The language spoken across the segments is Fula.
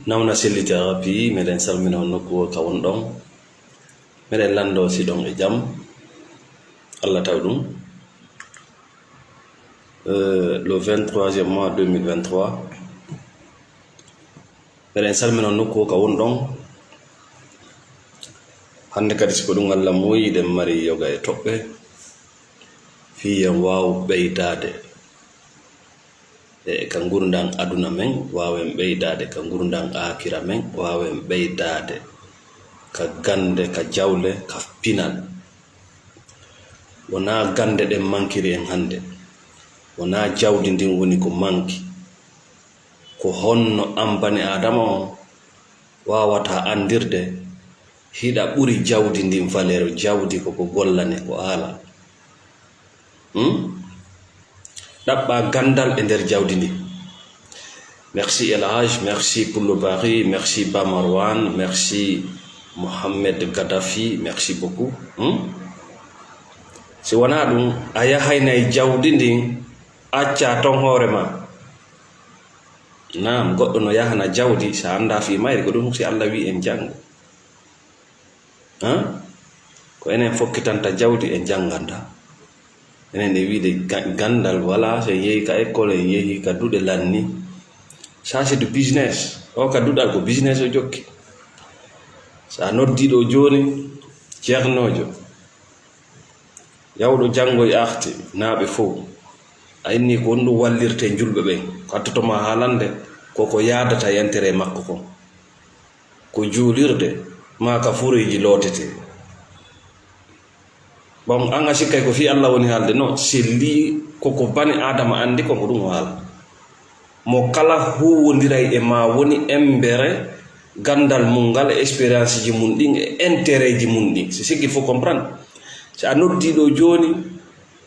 nawna selliti arabi meɗen salmina on nokkuwo kawon ɗon meɗen lando si ɗon e jam Allah taw ɗum le 23e mois 2023 meɗen salmina on nokkuwo kawon ɗon hande kadi siko ɗum Allah moyi den mari yoga e toɓɓe fiyen waw ɓeydade e ka gurdan aduna men wawen ɓeydade ka gurdan akira men wawen ɓeydade ka gande ka jawle ka pinal wona gande ɗen mankiri en hande wona jawdi ndin woni ko manki ko honno ambani adama o wawata andirde hiɗa ɓuri jawdi ndin valeur jawdi koko gollane ko ala ɗaɓɓa gandal e nder jawdi ndi. Merci El Hadj, merci pour le Bari, merci Bamarwan, merci Mohamed Gaddafi, merci beaucoup. Si wona ɗum a yahayna e jawdi ndin acca ton hoore ma. Naam, goɗɗo no yahana jawdi sa anda fi mayri ko ɗum si Allah wi en jango. Ko enen fokkitanta jawdi en janganda. Enen e wiide gandal wala so yehi ka école en yehi ka duɗe lanni. Ça c'est du business. O ka duɗal ko business o jokki. Sa noddiɗo joni ceernojo yawɗo jango e arti naaɓe fof a inni ko on ɗum wallirte julɓe ɓen ko attotoma haalande koko yadata yantere makko kon ko juulirde ma ka fureji lootete bon anga sikkay ko fi Allah woni haalde no selli koko bani adama andi ko ɗum haala mo kala huwodiray e ma woni embere gandal mum ngal expérience ji mum ɗin e intérêt ji mum ɗin c'est ce qu'il faut comprendre. Si a noddiɗo joni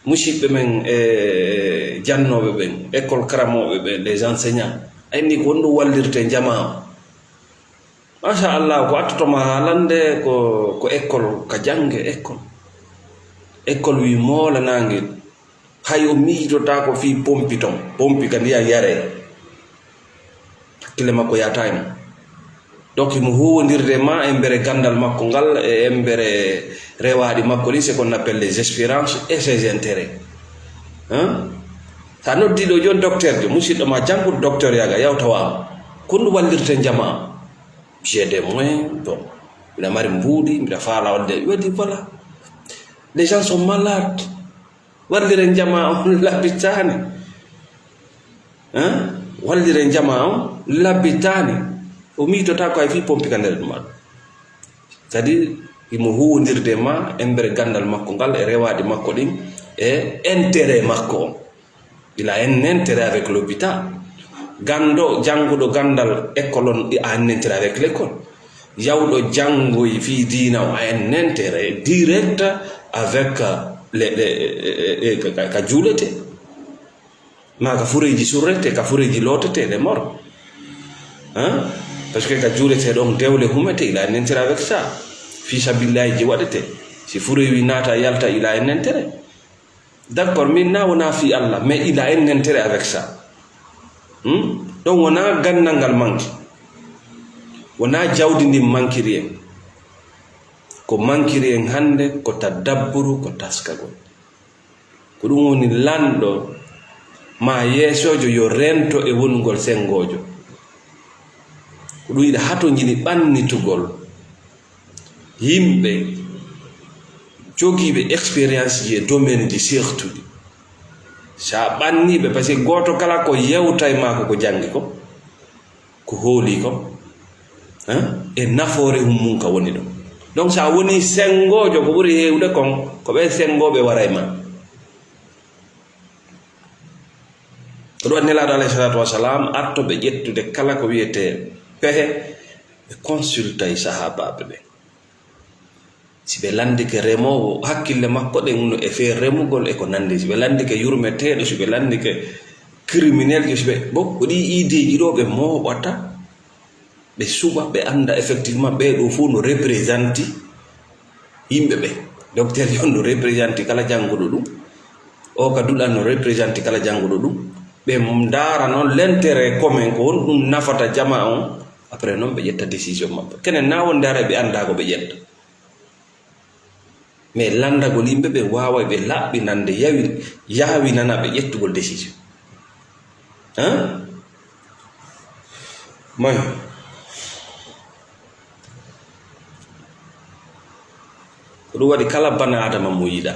musidɓe men e jannoɓe ɓen école karamoɓe ɓe les enseignants ayni ko ɗum wallirte jama machallah ko attotoma haalande ko école ka jange école wi moolanangue hay o miijotota ko fi pompi ton pompi ka ndiyan yare hakkille makko yata mo donc mo huwodirde ma e mbere gandal makko ngal e mbere rewaɗi makko ni c'est qu'on appelle les espérances et ses intérêts sa noddiɗo joni docteur jo musidɗo ma janguɗo docteur yaga yawtawama ko ɗum wallirte jama j'ai des moyens bon mbiɗa mari mbuuɗi mbiɗa faala walde wadi voilà les gens sont malades walliren jama on labbitani walliren jama on labbitani o miitota ko ay fi pompi ka nder ɗum c'est à dire imo huwodirde ma e mbere gandal makko ngal e rewaɗi makko ɗin e intérêt makko on il a un intérêt avec l'hôpital gando janguɗo gandal école on a un intérêt avec l'école yawɗo jangoy fi dina o a un intérêt direct avec ka juulete ma ka fureji surrete ka fureji lootete les morts parce que ka juulete ɗon dewle humete il a un intérêt avec ça fi sabillahi ji waɗete si furewi naata yalta il a un intérêt d'accord min na wona fi Allah mais il a un intérêt avec ça donc wona gandal ngal manki wona jawdi ndin mankiri en ko mankiri en hande ko tadabburu ko taskagol ko ɗum woni lanɗo ma yeesojo yo rento e wongol sengojo ko ɗum yiɗa hato jini ɓannitugol yimɓe jogiiɓe expérience ji e domaine ji surtout ɗi sa ɓanniɓe par ce que goto kala ko yewta e mako ko jangi ko hooli ko e nafoore mum ka woni ɗon donc sa woni sengojo ko ɓuri hewde kon ko ɓe sengoɓe wara e ma ko ɗo nelaɗo alayhi salatu wasalam artoɓe ƴettude kala ko wiyete pehe ɓe consulta e sahabaɓe ɓe si ɓe landike remowo hakkille makko ɗen no e fe remugol e ko nandi si ɓe landike yurmeteɗo si ɓe landike criminel jo si ɓe bo ko ɗi ideji ɗo ɓe moɓata ɓe suɓa ɓe anda effectivement ɓeɗo fof no représente yimɓe ɓe docteur yon no représente kala janguɗo ɗum o ka dula no represente kala jangudo dum be ndara non l'intérêt commun ko dum nafata jama on après non be yetta décision mabbe kenen na won dara be anda ko be yetta mais landa go limbe be wawa be labbi nande yawi nana be yettugol décision hein moy do wadi kala bana adama mo yida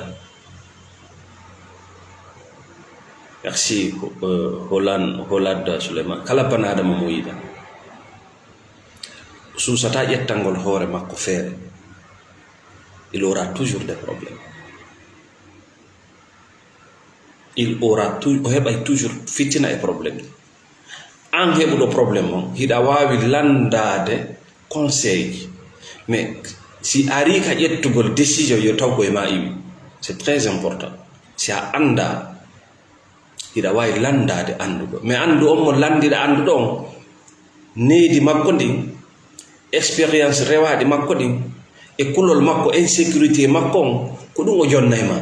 merci Holland Suleiman kala bana adama mo yida susata yettangol hoore makko feere il aura toujours des problèmes il aura toujours fitina e problème an heɓuɗo problème on hiɗa wawi landade conseil mais si ari ka ƴettugol décision yo taw koye ma iwi c'est très important si a anda hiɗa wawi landade anduɗo mais andu on mo landiɗa anduɗo on needi makko ndin expérience rewaɗi makko ɗin e kulol makko insécurité makko on ko ɗum o jonnay ma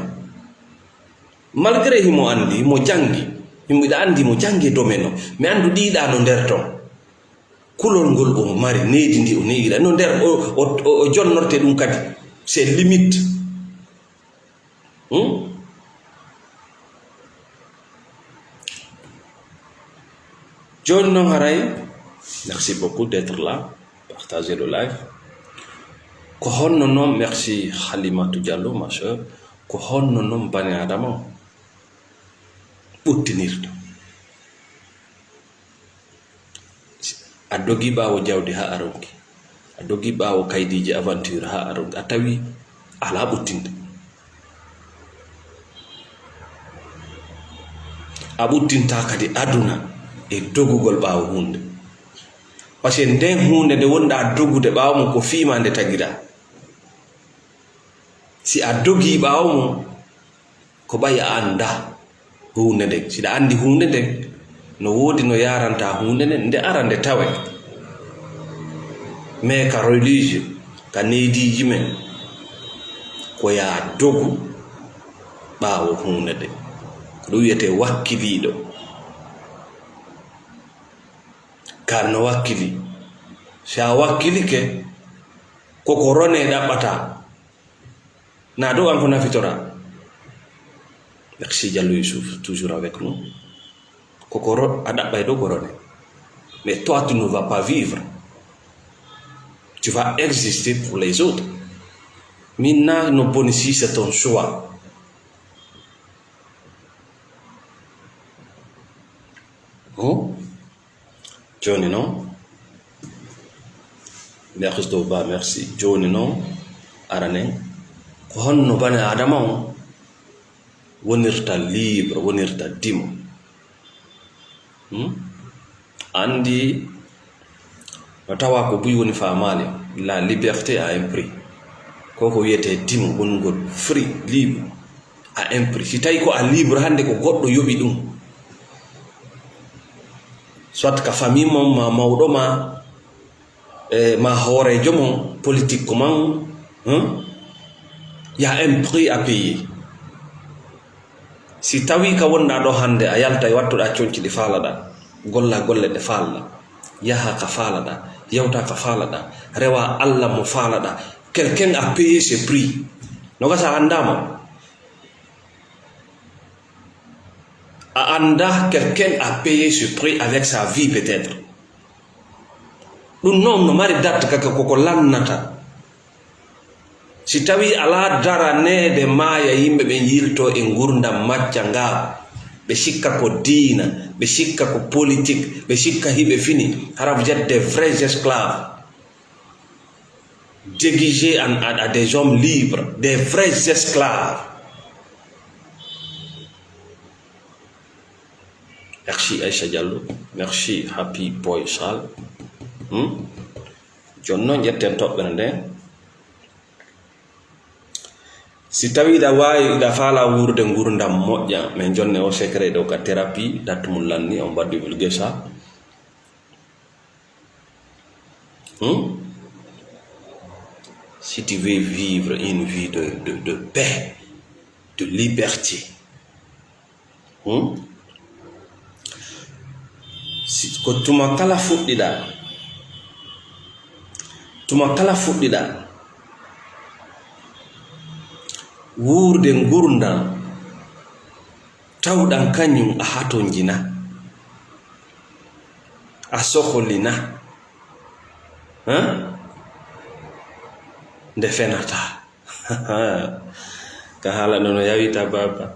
malgré himo andi mo jangi himɓeɗa andi mo jangi domaine o mais andu ɗiɗa no nder ton kulol ngol o mari needi ndi o neeɗiɗa no nder o jonnorte ɗum kadi c'est limite joni noon haray merci beaucoup d'être là partager le live ko honno noon merci Halimatou Diallo ma sœur ko honno noon bani adama ɓuttinirta a dogi ɓawo jawdi ha aronki a dogi ɓawo kaydiji aventure ha aronki a tawi ala ɓuttinta a ɓuttinta kadi aduna e dogugol ɓawo hunde par ce que nden hunde nde wonɗa dogude ɓawo mum ko fiima nde taguiɗa si a dogi ɓawo mum ko ɓayi a anda hunde nden siɗa andi hunde nden no wodi no yaranta hunde nden nde ara nde tawe mais ka religieux ka neediji men ko ya dogu ɓawo hunde nde ko ɗum wiyete wakkiliɗo kar no wakkili si a wakkilike koko rone ɗaɓɓata na do an ko nafitora merci Diallo Youssouf toujours avec nous kokoro a ɗaɓɓay do ko rone mais toi tu ne vas pas vivre tu vas exister pour les autres minna no boni si c'est ton choix joni non merci joni non aranen ko honno bani adama on wonirta libre wonirta dimo andi no tawa ko buy woni famale la liberté a un prix koko wiyete dimo wongol free libre a un prix si tawi ko a libre hande ko goɗɗo yoɓi ɗum soit ka famille mom ma mawɗo ma hoorejo mon politique ko man ya un prix à payer si tawi ka wonɗa ɗo hande a yalta e wattuɗa coñci ɗi faalaɗa golla golle ɗe faalɗa yaha ka faalaɗa yewta ka faalaɗa rewa Allah mo faalaɗa quelqu'un a payé ce prix no gasa andama a anda quelqu'un a payé ce prix avec sa vie peut-être ɗum noon no mari date kaka koko lannata si tawi ala dara neede maaya yimɓe ɓe yilto e gurdam macca nga ɓe sikka ko diina ɓe sikka ko politique ɓe sikka hiɓe fini hara vous êtes des vrais esclaves déguisés à des hommes libres des vrais esclaves. Merci Aïcha Diallo, merci Happy Boy Sal. Jonno jetten toɓɓere nde si tawi da wawi da fala wurde gurdam moƴƴa mais jonne o secret ɗo ka thérapie dattumum lanni on mbaɗ divulguer ça si tu veux vivre une vie de paix, de liberté, ko tuma kala fuɗɗiɗa wuurde gurdam tawɗan kañum a hatonjina a soholina nde fenata ka haala nono yawita baba.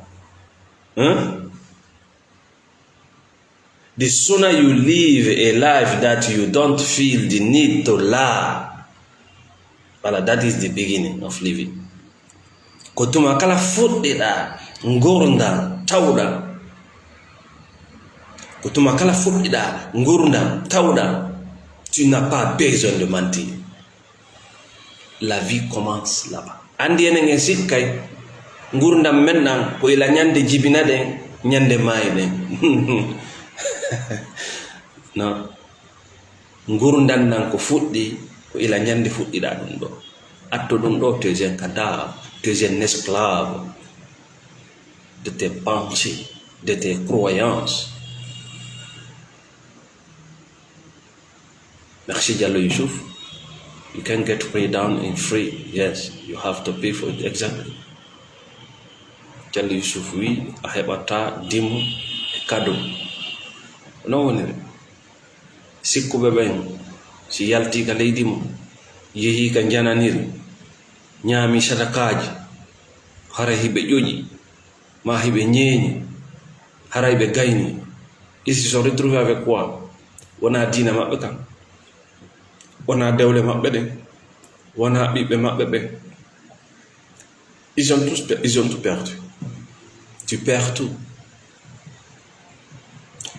The sooner you live a life that you don't feel the need to laugh, well, that is the beginning of living. Ko tuma kala fuɗɗiɗa gurdam tawɗam, ko tuma kala fuɗɗiɗa gurdam tawɗam, tu n'as pas besoin de mentir. La vie commence là-bas. Andi enen en sikkay gurdam men ɗan ko ila ñande jibina ɗen ñande maayi ɗen non, gurdam nan ko fuɗɗi ko ila ñande fuɗɗiɗa ɗum ɗo. Atto ɗum ɗo, tu es un cadavre, tu es un esclave de tes pensées, de tes croyances. Merci Diallo Yusuf. You can get free down in free. Yes, you have to pay for it. Exactly. Diallo Yusuf, oui, a heɓata dimu e cadeau. Non wonire sikkuɓe ɓen si yalti ka leydi mum yehi ka jananiri ñaami sadakaji hara hiɓe ƴoƴi ma hiɓe ñeeñi haray ɓe gayni, ils se sont retrouvés avec quoi? Wona diina maɓɓe kam, wona dewle maɓɓe ɗen, wona ɓiɓɓe maɓɓe ɓen. Ils ont tout perdu. Tu perds tout.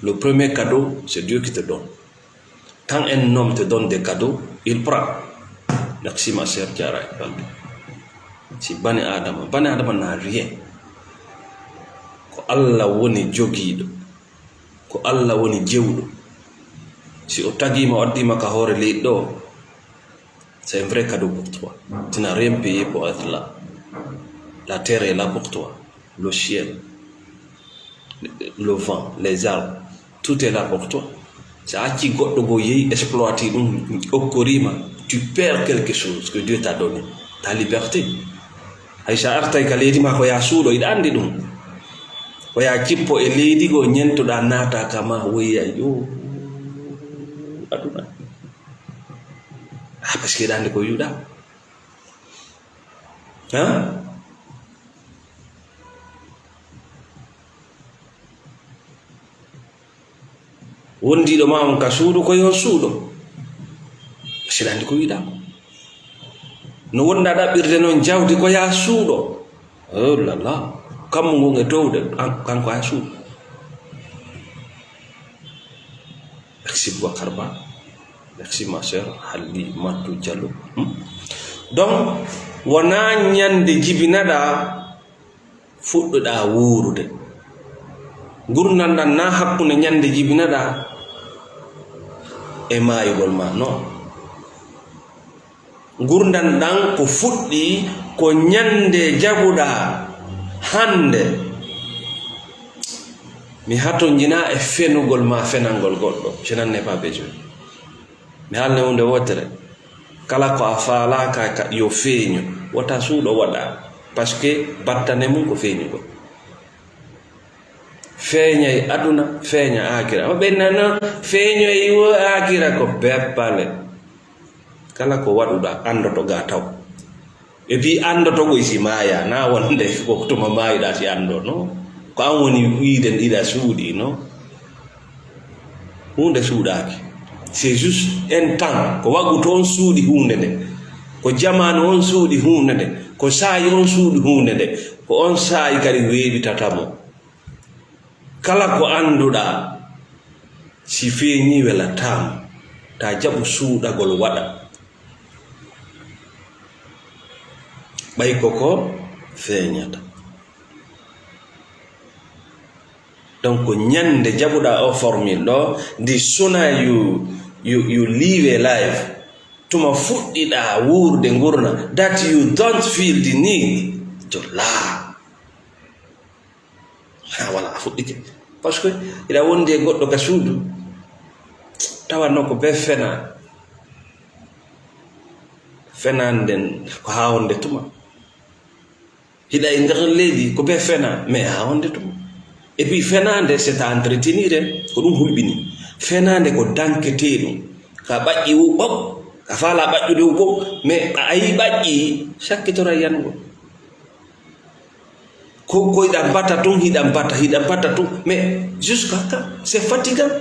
Le premier cadeau, c'est Dieu qui te donne. Quand un homme te donne des cadeaux, il prend. Merci ma sœur Chiara. Si Bani Adama n'a rien. Ko Allah woni jogiiɗo, ko Allah woni jewɗo. Si o tagima o addima ka hoore leydi ɗo, c'est un vrai cadeau pour toi. Tu n'as rien payé pour être là. La terre est là pour toi. Le ciel, le vent, les arbres, tout est là pour toi. Ça a qui go exploiter tu perds quelque chose que Dieu t'a donné, ta liberté. Aisha artay ka leydi ma ko ya suuɗo iɗa andi ɗum ko ya cippo e leydi go ñentoɗa naata kama woya yo aduna parce que iɗa andi ko yuɗa wondiɗo ma on ka suuɗo ko yon suuɗo parce que iɗa andi ko yiɗako no wonɗa ɗaɓɓirde noon jawdi ko ya suuɗo oh là là kammu ngon e dowde kanko ha suuɗo. Merci Boubacar Ba, merci ma sœur Halli Matou Diallo. Donc wona ñande jibinaɗa fuɗɗoɗa wuurude gurdam ɗan na hakkunde ñande jibinaɗa e maayugol ma non, gurdam ɗan ko fuɗɗi ko ñande jaɓuɗa hande mi hatonjina e fenugol ma fenangol goɗɗo. Je n'en ai pas besoin. mi haalne hunde wotere kala ko a faalaka yo feeño wota suuɗo waɗa par ce que battane mum ko feeñugol. Feeñay aduna feeña akira o ɓennano feeñoy wo akira ko beppale kala ko waɗuɗa andoto ga taw e bi andoto go isi maya na wonde ko tuma mayiɗa si ando no ko an woni wiiden ɗiɗa suuɗi no hunde suuɗaki c'est juste un temps ko wagu to on suuɗi hunde nde ko jamanu on suuɗi hunde nde ko saayi on suuɗi hunde nde ko on saayi kadi weeɓitatamo. Kala ko anduɗa si feeñi welatama ta jaɓu suuɗagol waɗa ɓay koko feeñata. Donc ñande jaɓuɗa o formule ɗo the sooner you live a life tuma fuɗɗiɗa wuurde gurna that you don't feel the need to laugh. wala fuɗɗike par ce que ida wonde goɗɗo ka suudu tawanno ko be fenanden ko hawonde tuma hiɗa e nder leydi ko be fena mais hawonde tuma et puis fenande c'est à entretenir ko ɗum hulɓini fenande ko dankete ɗum ka ɓaƴƴi ɓoɓ ka fala ɓaƴƴude ɓoɓ mais a yi ɓaƴƴi sakkitora yango ko hiɗa batta tun hiɗa batta tun mais jusqu'à quand c'est fatigant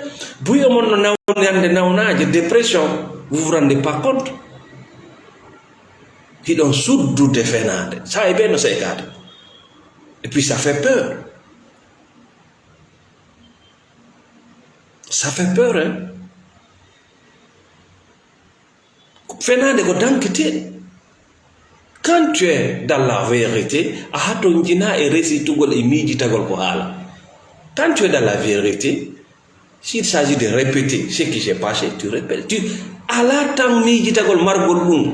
buyo mon no nawnande nawnaje dépression vous vous rendez pas compte hiɗon suddude fenade sa e ɓe no seykade et puis ça fait peur hein fenade ko dankete quand tu es dans la vérité a haton jina e resitugol e miijitagol ko haala quand tu es dans la vérité s'il s'agit de répéter ce qui s'est passé tu répètes tu ala tan miijitagol margol ɗum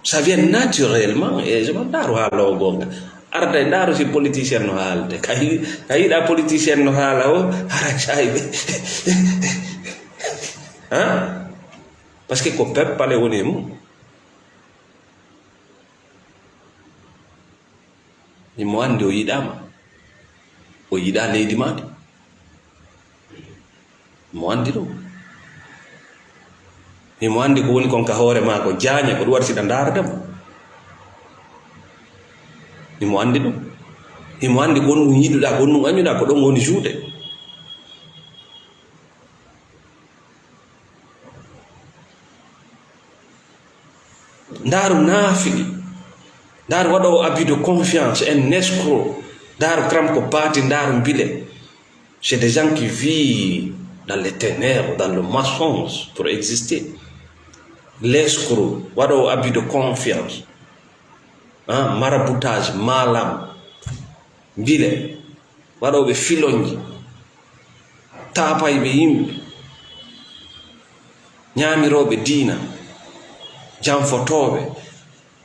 ça vient naturellement et je m'adaro haalawo gonga arda e ndaaro si politicien no haalde ka yiɗa politicien no haala o hara sayɓe hein parce que ko peppale woni e mum imo andi o yiɗama o yiɗa leydi maɗi mo andi ɗum imo andi ko woni kon ka hoore ma ko jaaña ko ɗum waɗi siɗa ndaardemo imo andi ɗum imo andi ko ɗum yiɗuɗa ko ɗum añuɗa ko ɗon woni juuɗe ndaaru naafiɗi ndaaru waɗowo abus de confiance un escroc ndaaru kram ko baati ndaaru mbile c'est des gens qui vivent dans les ténèbres dans le mensonge pour exister l'escroc waɗowo abus de confiance maraboutage malam mbile waɗoɓe filoñji taapayɓe yimɓe ñaamiroɓe diina janfotoɓe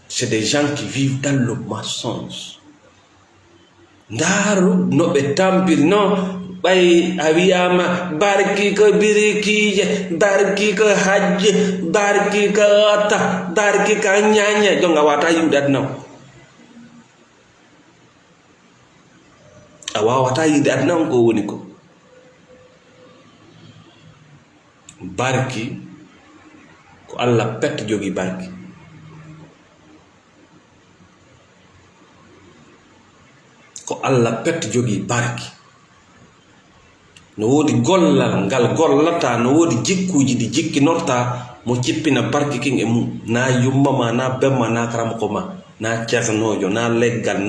c'est des gens qui vivent dans le mensonge ndaaru no ɓe tampiri non ɓay a wiyama barki ko birikije barki ko hajje barki ko otta barki ko ñaña jonga wata yimɓe aduna a wawata yide aduna on ko woni ko barki ko Allah pet jogi barki ko Allah pet jogi barki no wodi gollal ngal gollata no wodi jikkuji ɗi jikkinorta mo cippina barki kin e mum na yummama na bemma na karamko ma na ceernojo na leggal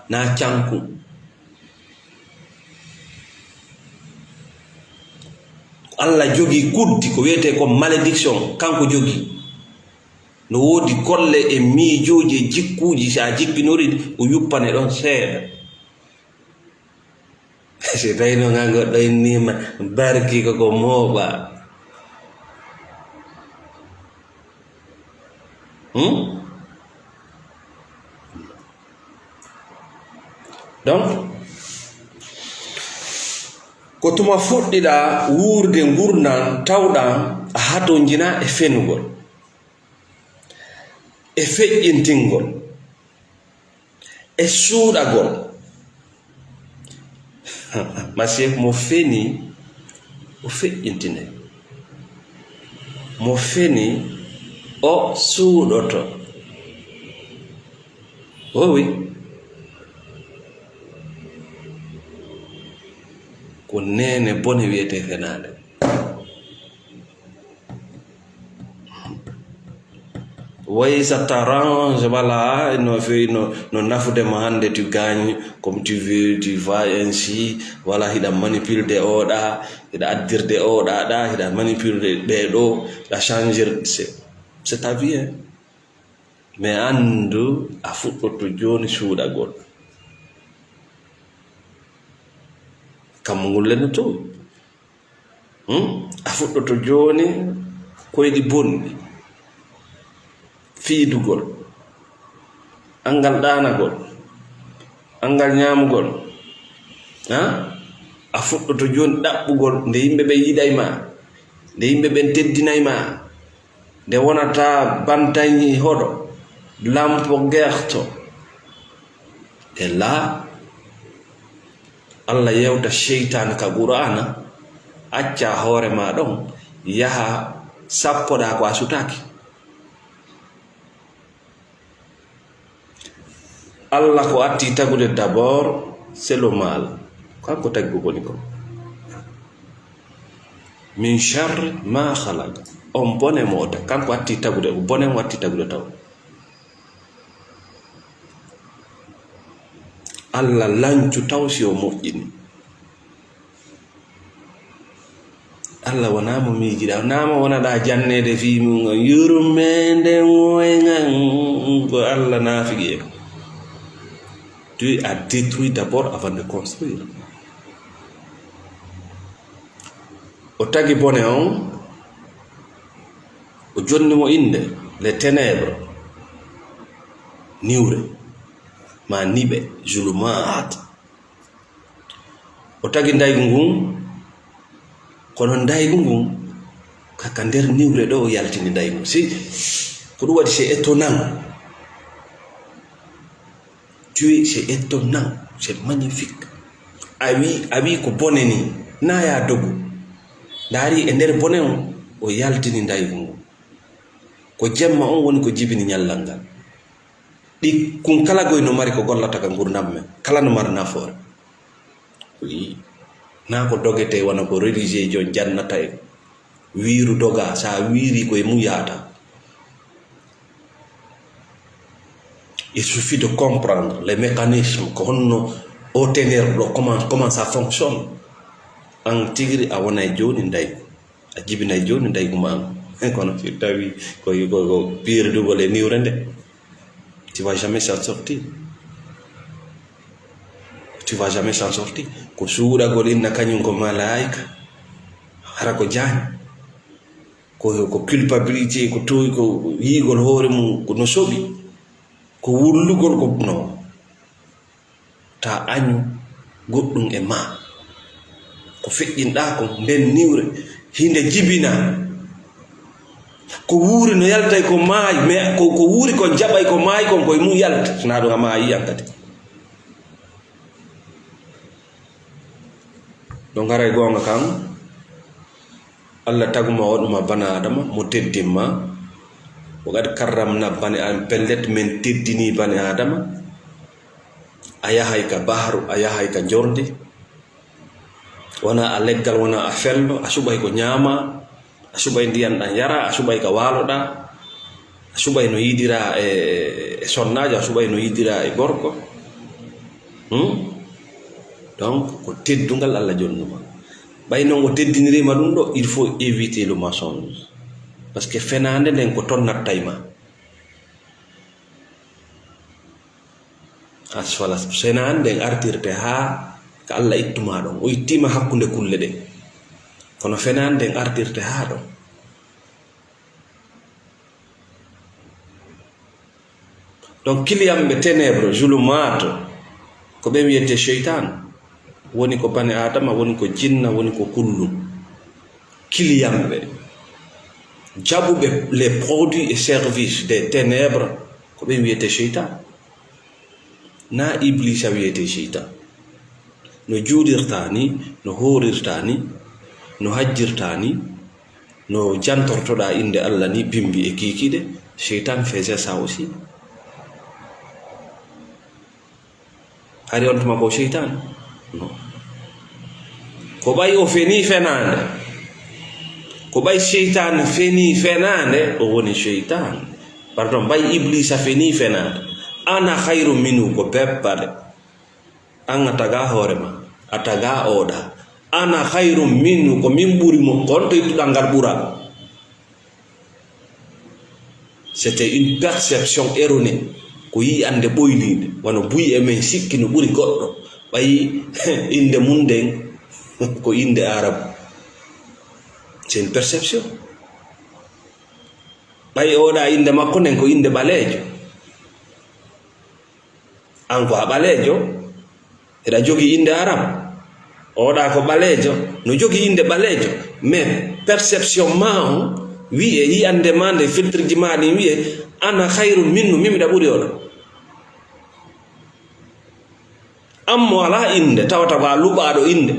na canku Allah jogi kuddi ko wiyete ko malédiction kanko jogi no wodi golle e miijoji e jikkuji sa jippinori o yuppane ɗon seeɗa si tawino nga goɗɗo innima barki koko mooɓa donc ko tuma fuɗɗiɗa wuurde gurnan tawɗa a hato jina e fenugol e feƴƴintingol e suuɗagol monsieur mo feni o feƴƴintine mo feni o suuɗoto o wi ko nene bone wiyete fenade oui ça t'arrange voilà no nafudema hande tu gagnes comme tu veux tu vas ainsi voilà hiɗa manipulde oɗa hiɗa addirde oɗa ɗa hiɗa manipulde ɓeɗo hiɗa changer c'est ta vie hein? mais andu a fuɗɗoto joni suuɗagol kam ngulleno to a fuɗɗoto joni koyɗi bonɗi fiidugol angal ɗanagol angal ñamugol a fuɗɗoto joni ɗaɓɓugol nde yimɓe ɓe yiɗay ma, nde yimɓe ɓen teddinay ma, nde wonata bantañi hoɗo lampo gerto e la Allah yewta sheytan ka qur'ana acca hoore ma ɗon yaha sappoɗa ko a sutaki. Allah ko atti tagude d'abord c'est le mal, kanko taggo goni ko min charre ma khalaqa, on bone mota kanko atti tagude, bone mo atti tagude taw. Allah lancu taw si o moƴƴini. Allah wona mo miijiɗa, nama wonaɗa jannede fimu yurmede moygan ko Allah naafigi en. Dieu a détruit d'abord avant de construire. O tagi bone on, o jonni mo inde les ténèbres, niwre ma niɓe zulumat. O tagi ndaygu ngun, kono ndaygu ngun kaka nder niwre ɗo o yaltini ndaygu. Si ko ɗum waɗi c'est étonnant. Dieu c'est étonnant, c'est magnifique. A wi ko bone ni na ya dogu, ndaari e nder bone on o yaltini ndaygu ngun. Ko jemma on woni ko jibini ñallal ngal. Ɗi kun kala goyno mari ko gollata ka gurdam men, kala no mari nafoore. Oui, na ko dogete wona ko religieux jon jannata e wiiru doga, sa wiiri koye mum yaata. Il suffit de comprendre les mécanismes, au ténèbre, comment ça fonctionne. En tigri a wonay joni ndaygu, a jibinay joni ndaygu ma kono si tawi ko piirdugol e niwre nde, tu vas jamais s'en sortir. Tu vas jamais s'en sortir. Ko suuɗagol inna kañum ko malaika, hara ko jaañ, ko culpabilité, ko toyi, ko yiigol hoore mum ko no soɓi, ko wullugol ko no ta añu goɗɗum e ma, ko feƴƴinɗa ko nden niwre hinde jibina, ko wuuri no yaltay ko maayi, mais ko wuuri ko jaɓay ko maayi kon koye mum yalta, sona ɗum a maayi yankati. donc haray gonga kan Allah taguma waɗuma bana adama mo teddinma, وقد كرمنا بني آدم بلت من تدني بني آدم أيها هيك بحر أيها هيك جوردي وانا ألقل وانا أفلو أشوبه يكو نياما أشوبه indian يرى أشوبه يكو والو دا أشوبه ينو يديرا سوناجا أشوبه ينو يديرا غوركو donc ko teddungal Allah jonnuma bayno ngo teddiniri ma dum do, il faut éviter le mensonge. Parce que fenande nden ko ton nattayma, asfala fenande nden artirte ha ka Allah ittuma ɗon, o ittima hakkunde kulle ɗe, kono fenande nden artirte ha ɗon. donc kiliyamɓe ténèbre zulumato ko ɓe wiyete sheytan, woni ko bani adama, woni ko jinna, woni ko kullum. kiliyamɓe jaɓuɓe les produits et services des ténèbres ko ɓe wiyete sheytan, na iblisa wiyete sheytan. no juuɗirta ni, no horirta ni, no hajjirta ni, no jantortoɗa inde Allah ni bimbi e kikiɗe, sheytan faisait ça aussi. hari on tuma ko sheytan non, ko ɓay o feni fenande, ko ɓay sheytan feni fenande o woni sheytan, pardon, ɓay iblisa feni fenande. Ana khairu minu ko bebbade, an a taga hoorema, a taga oɗa. Ana khairu minu ko min ɓuri mo, kon to yittuɗa ngal ɓura. C'était une perception erronée, ko yi ande ɓoylide, wano buyi e men sikki no ɓuri goɗɗo, ɓayi inde mum nden ko inde arabe. C'est une perception. ɓay oɗa inde makko nden ko inde ɓaleejo, an ko a ɓaleejo, eda jogi inde arab oɗa ko ɓaleejo no jogi inde ɓaleejo mais perception ma o wi'e yiyande ma nde filtre ji ma ɗin wi'e ana hayru minnu mimiɗa ɓuri oɗo ammo ala inde tawata ko a luɓaɗo inde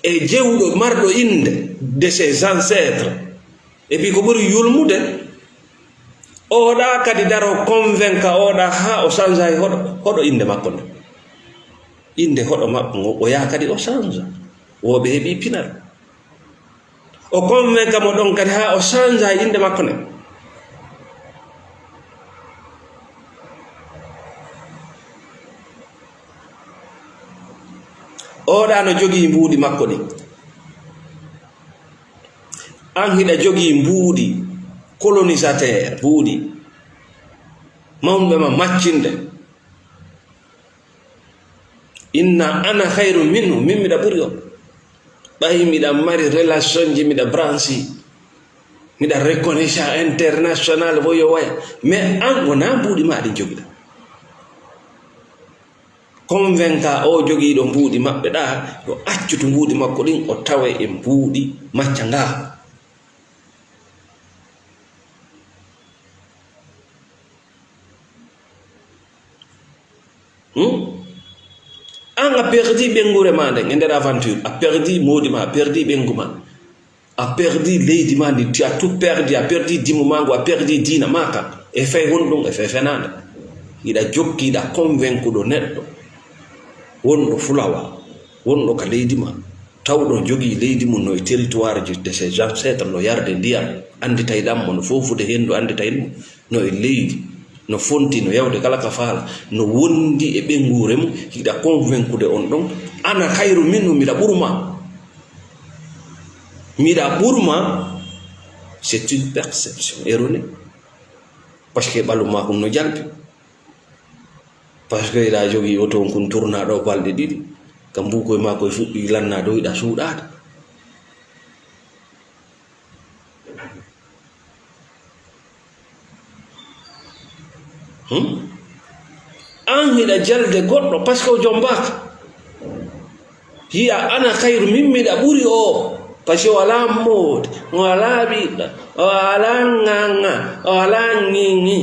e jewɗo marɗo inde de ses ancêtres et puis ko ɓuri yulmude oɗa kadi daro convainca oɗa ha o change ay hoɗo inde makko nde inde hoɗo makko ngo o yaha kadi o change woɓe heeɓi pinal o convainca mo ɗon kadi ha o change ay inde makko nde oɗa no jogii mbuuɗi makko ɗi an hiɗa jogii mbuuɗi colonisateur mbuuɗi mawɓe ma maccinde inna ana hayru minhu min miɗa ɓuri o ɓay miɗa mari relation ji miɗa branchi miɗa reconnaissance international woyo waya mais an wona mbuuɗi ma ɗi jogiɗa convainca o jogiiɗo mbuuɗi maɓɓe ɗa yo accutu mbuuɗi makko ɗin o tawe e mbuuɗi macca nga an a perdi ɓengure ma nden e nder aventure a perdi moodi ma a perdi ɓengu ma a perdi leydi ma ndi tu as tout perdi a perdi dimu mango a perdi diina maka e fey honɗum e fey fenande hiɗa jokkiɗa convaincuɗo neɗɗo wonɗo fulawa wonɗo ka leydi ma tawɗo jogii leydi mum no e territoire ji de ses ancêtres no yarde ndiyam anditayɗammo no fofude hendu anditayɗmo no e leydi no fonti no yawde kala ka faala no wondi e ɓengure mum hiɗa convaincude on ɗon ana hayru minnu miɗa ɓurma c'est une perception erronée parce que ɓallu ma kum no jalbi parce que iɗa jogii auto on kun tournaɗo balɗe ɗiɗi kam mbukoye ma koye fuɗɗi lanna dow yiɗa suuɗade an hiɗa jalde goɗɗo par ce que o jombaka hiya ana hayru min miɗa ɓuri o par ce que o ala moode o ala ɓiɗɗa o ala ŋaŋa o ala ŋiŋi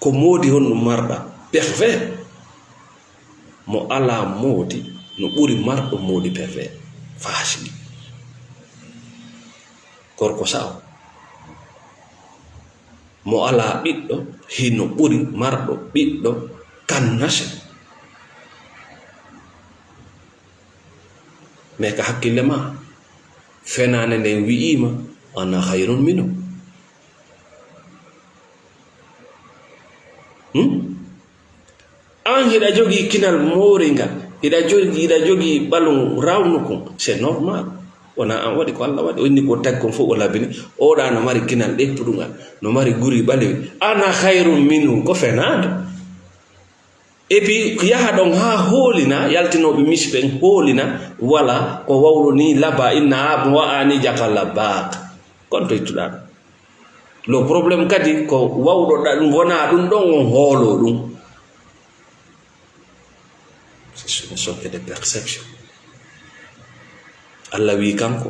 ko moodi hon ɗum marɗa pervers mo ala moodi no ɓuri marɗo moodi pervers fasidi gorko sawo mo ala ɓiɗɗo hino ɓuri marɗo ɓiɗɗo kannase mais ka hakkille ma fenane nden wi'ima ana hayrun minu an hiɗa jogii kinal moringal hiɗa jogii ɓalum rawnukum c'est normal wona an waɗi ko Allah waɗi onni ko tagi kon fof o labini oɗa no mari kinal ɗeppuɗugal no mari guri ɓalewi ana hayrun minhu ko fenade et puis yaha ɗon ha hoolina yaltinoɓe misɓen hoolina wala ko wawlo ni laba inna ab wa'ani jaka labaka kon to ittuɗa ɗum le probléme kadi ko wawɗoɗa ɗum wona ɗum ɗon on hoolo ɗum ce ne sont que des perceptions Allah wi kanko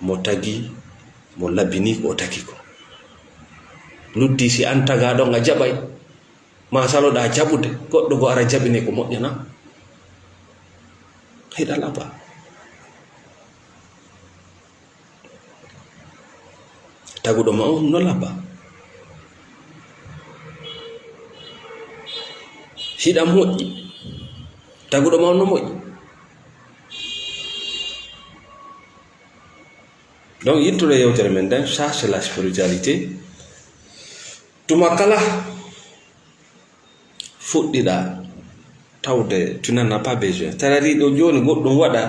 mo tagi mo labini ko o tagi ko luddi si an tagaɗon a jaɓay ma saloɗa jaɓude goɗɗo go ara jaɓine ko moƴƴana hiɗa laba taguɗo ma on no laba hiɗa moƴƴi taguɗo ma on no moƴƴi donc yittude yewtere men nden ça c'est la spiritualité tuma kala fuɗɗiɗa tawde tu n'en as pas besoin c'est-à-dire ɗo joni goɗɗum waɗa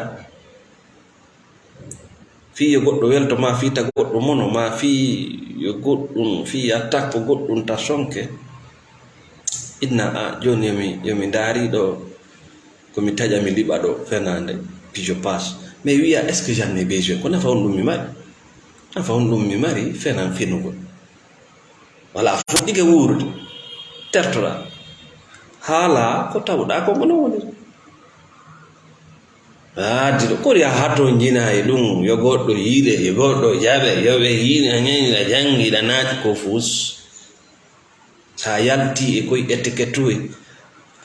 fi yo goɗɗo weltoma fi ta goɗɗo mono ma fi yo goɗɗum fi attaque goɗɗum ta sonke inna a joni yomi daari ɗo komi taƴa mi liɓa ɗo fenande puis je passe mais wiya est ce que j'en ai besoin ko nafa on ɗum mi mari nafa on ɗum mi mari fenan fenugol wala fuɗɗike wuurde tertoɗa haala ko tawɗa ko gono woniri diɗo kori a hato jina e ɗum yo goɗɗo yiide yo goɗɗo jaɓe yoɓe yiina ñañiɗa jangiɗa naati ko fus sa yalti e koye étiquette e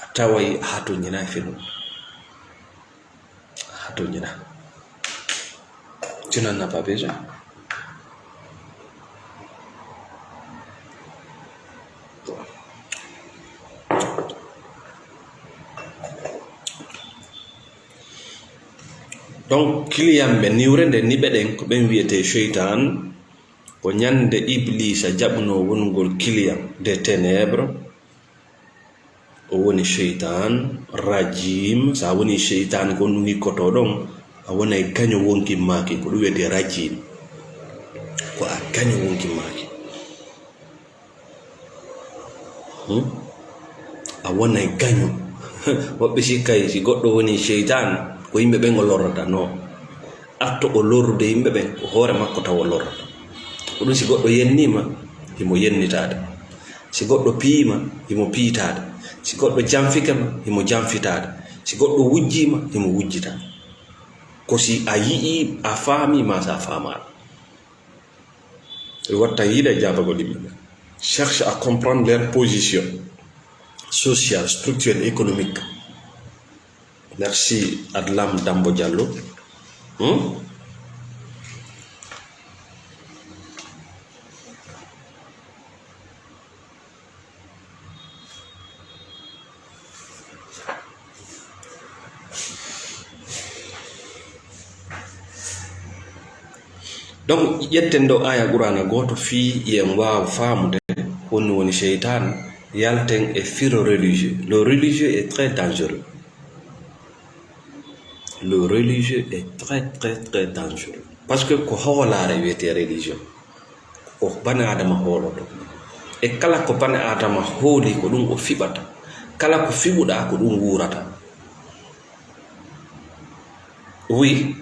a taway a hato jina e fenum a hato jina tu n'en as pas besoin. Donc kiliyamɓe niwrende ni ɓeɗen ko ɓen wiyete cheytan ko ñande iblisa jaɓno wongol kiliyam des ténèbres o woni cheytan rajim sa woni cheytan ko ɗum hikkoto ɗon a wonay gaño wonkimmaki ko ɗum wiyete rajim ko a gaño wonkimmaki a wonay gaño woɓɓe sikkay si goɗɗo woni cheytan ko yimɓe ɓen o lorrata non arto o lorrude yimɓe ɓen ko hoore makko taw o lorrata ko ɗum si goɗɗo yennima himo yennitade si goɗɗo piyima himo piyitade si goɗɗo janfikama himo janfitade si goɗɗo wujjima himo wujjitade ko si a yii a faami ma sa faamaɗo e watta yiide jabago yimɓe ɓen cherche à comprendre leur position sociale structurelle économique. Merci Adlam Dambo Diallo. Donc yetten ɗo aya qur'ana goto fi yen wawa famude woni woni sheytan yalten e firo religieux. Le religieux est très dangereux. Le religieux est très dangereux parce que ko hoolare wiyete religion ko bani adama hooloto e kala ko bani adama hooli ko ɗum o fiɓata kala ko fiɓuɗa ko ɗum wurata oui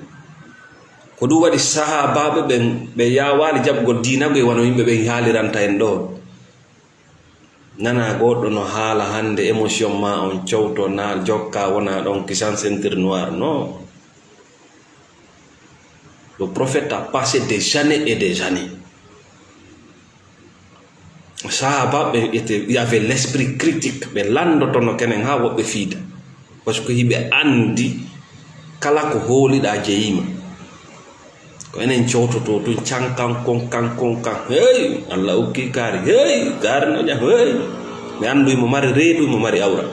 ko ɗum waɗi sahabaɓe ɓen ɓe yawali jaɓgol dinago e wano yimɓe ɓen haaliranta en ɗo nana goɗɗo no haala hande émotion ma on cowto na jokka wona ɗon kisan ceinture noir non le prophète a passé des années et des années sahaba il y avait l'esprit critique ɓe landotono kenen ha woɓɓe fiida parce que hiɓe andi kala ko hooliɗa jeyima ko enen cowtoto tun cankan konkan hey Allah ukki kaari hey kaari no jam hey mi andu mo mari reedu mo mari awra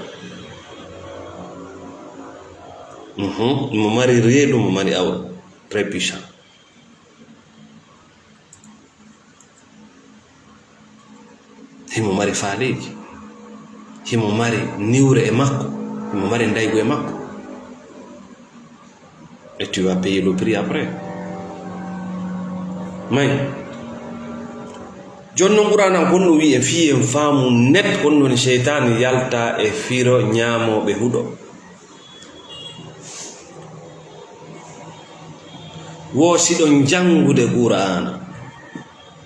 mo mari reedu mo mari awra très puissant himo mari faaleji himo mari niwre e makko himo mari ndaygo e makko et tu vas payer le prix après. May jonno qur'ana gonno wi e fi en faamu net gonno ni sheytan yalta e firo ñaamoɓe huɗo wo siɗon jangude qur'ana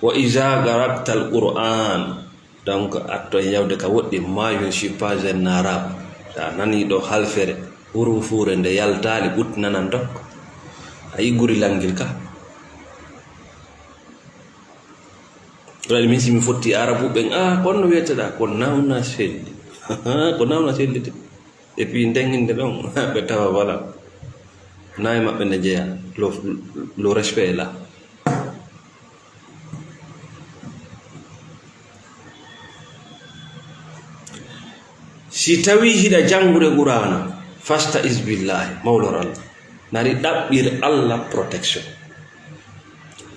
wa iza qara'ta al-qur'an donc atto yawde ka woɗɗi ma je ne suis pas un arabe sa nani ɗo halfere hurufure nde yaltali ɓutnanan dok ayi guri langil ka ɗoɗa min simi fotti arabu ɓen konno wiyeteɗa ko nawna selli ko nawna sellide et puis ndenginde ɗon ɓe tawa voilà nayi maɓɓe ne jeeya le respect est là. Si tawi hiɗa jangude qur'ana fasta isbillahi mawlor Allah nari ɗaɓɓir Allah protection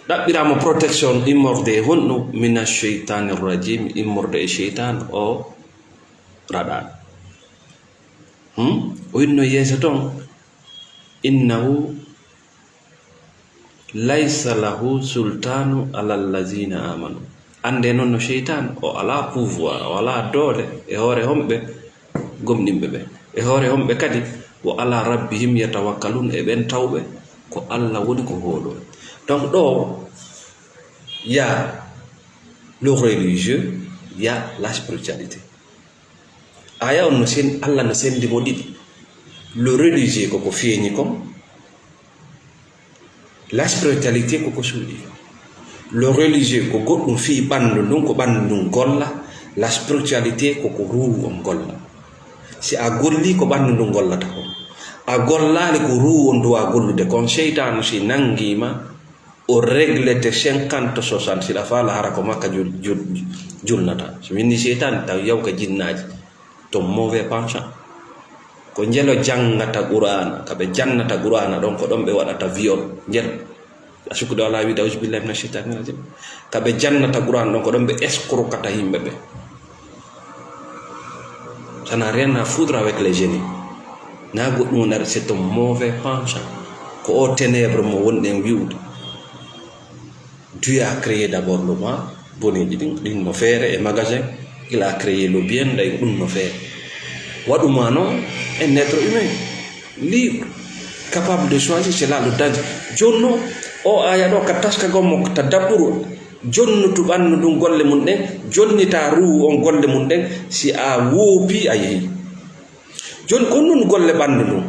ɗaɓɓirama protection immorde honɗo mina cheytani rajim immorde e cheytan o raɗaɗo o yinno yeeso toon innahu laysa lahu sultanu ala allazina amanu ande noon no cheytan o ala pouvoir o ala doole e hoore homɓe gomɗinɓe ɓe e hoore homɓe kadi wo ala rabbihim yatawakkalun e ɓen tawɓe ko Allah woni ko hoolol. Donc ɗo y a le religieux, y a la spiritualité. aya on no sen Allah no sendi mo didi le religieux ko fieni kom la spiritualité ko sudi le religieux ko goddum fi bandu dum ko bandu dum golla la spiritualité ko ruu on golla si a golli ko bandu dum gollata ko a gollali ko ruu on do a gollude kon shaytan si nangima o règle de 50 60 si la fala hara ko makka julnata so winni shaytan taw yaw ka jinnaji to mauvais penchant ko njelo jangata qur'ana kabe jannata qur'ana don ko don be wadata viol njel asuku do la wi dawj billahi minash shaitanir rajim kabe jannata qur'an don ko don be escroc kata himbe be. Ça n'a rien à foutre avec les génies. Na godum na c'est un mauvais penchant ko o ténèbre mo wonden wiude. Dieu a créé d'abord le mal boni din mo fere et magasin, il a créé le bien day dum no fere waduma non un être humain libre capable de choisir, c'est là le danger jonno o aya do ka taska gommo ta dabburu jonno to bannu dum golle mun den jonni ta ru on golle mun den si a wobi ayi jon konnon golle bandu dum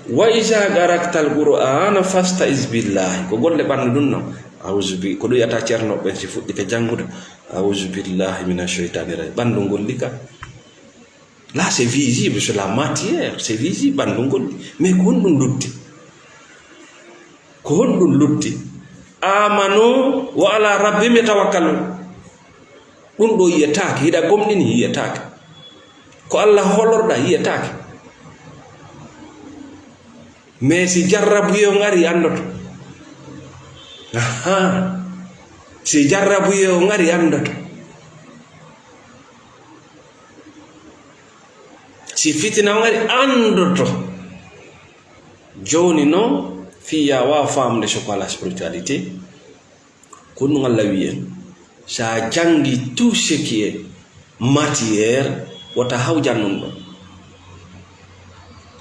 wa iza garaktal qur'ana fastaiz billahi ko golle bandu dum no auzu bi ko do yata cerno ben si fuddi ka jangude auzu billahi minash shaitanir rajim bandu gollika. Là, c'est visible sur la matière, c'est visible. Mais qu'on lutti. Amanu wa ala rabbim yatawakkalu. Dum do yetaki hida gomnini yetaki. Ko Allah holorda yetaki. Mais si jarrabu yo ngari andoto. Aha. Si jarrabu yo ngari andoto. Si fitina ngari andoto joni no fiya wa fam de la spiritualité kunu ngalla wiyen sa jangi tout ce qui est matière wata hawjannon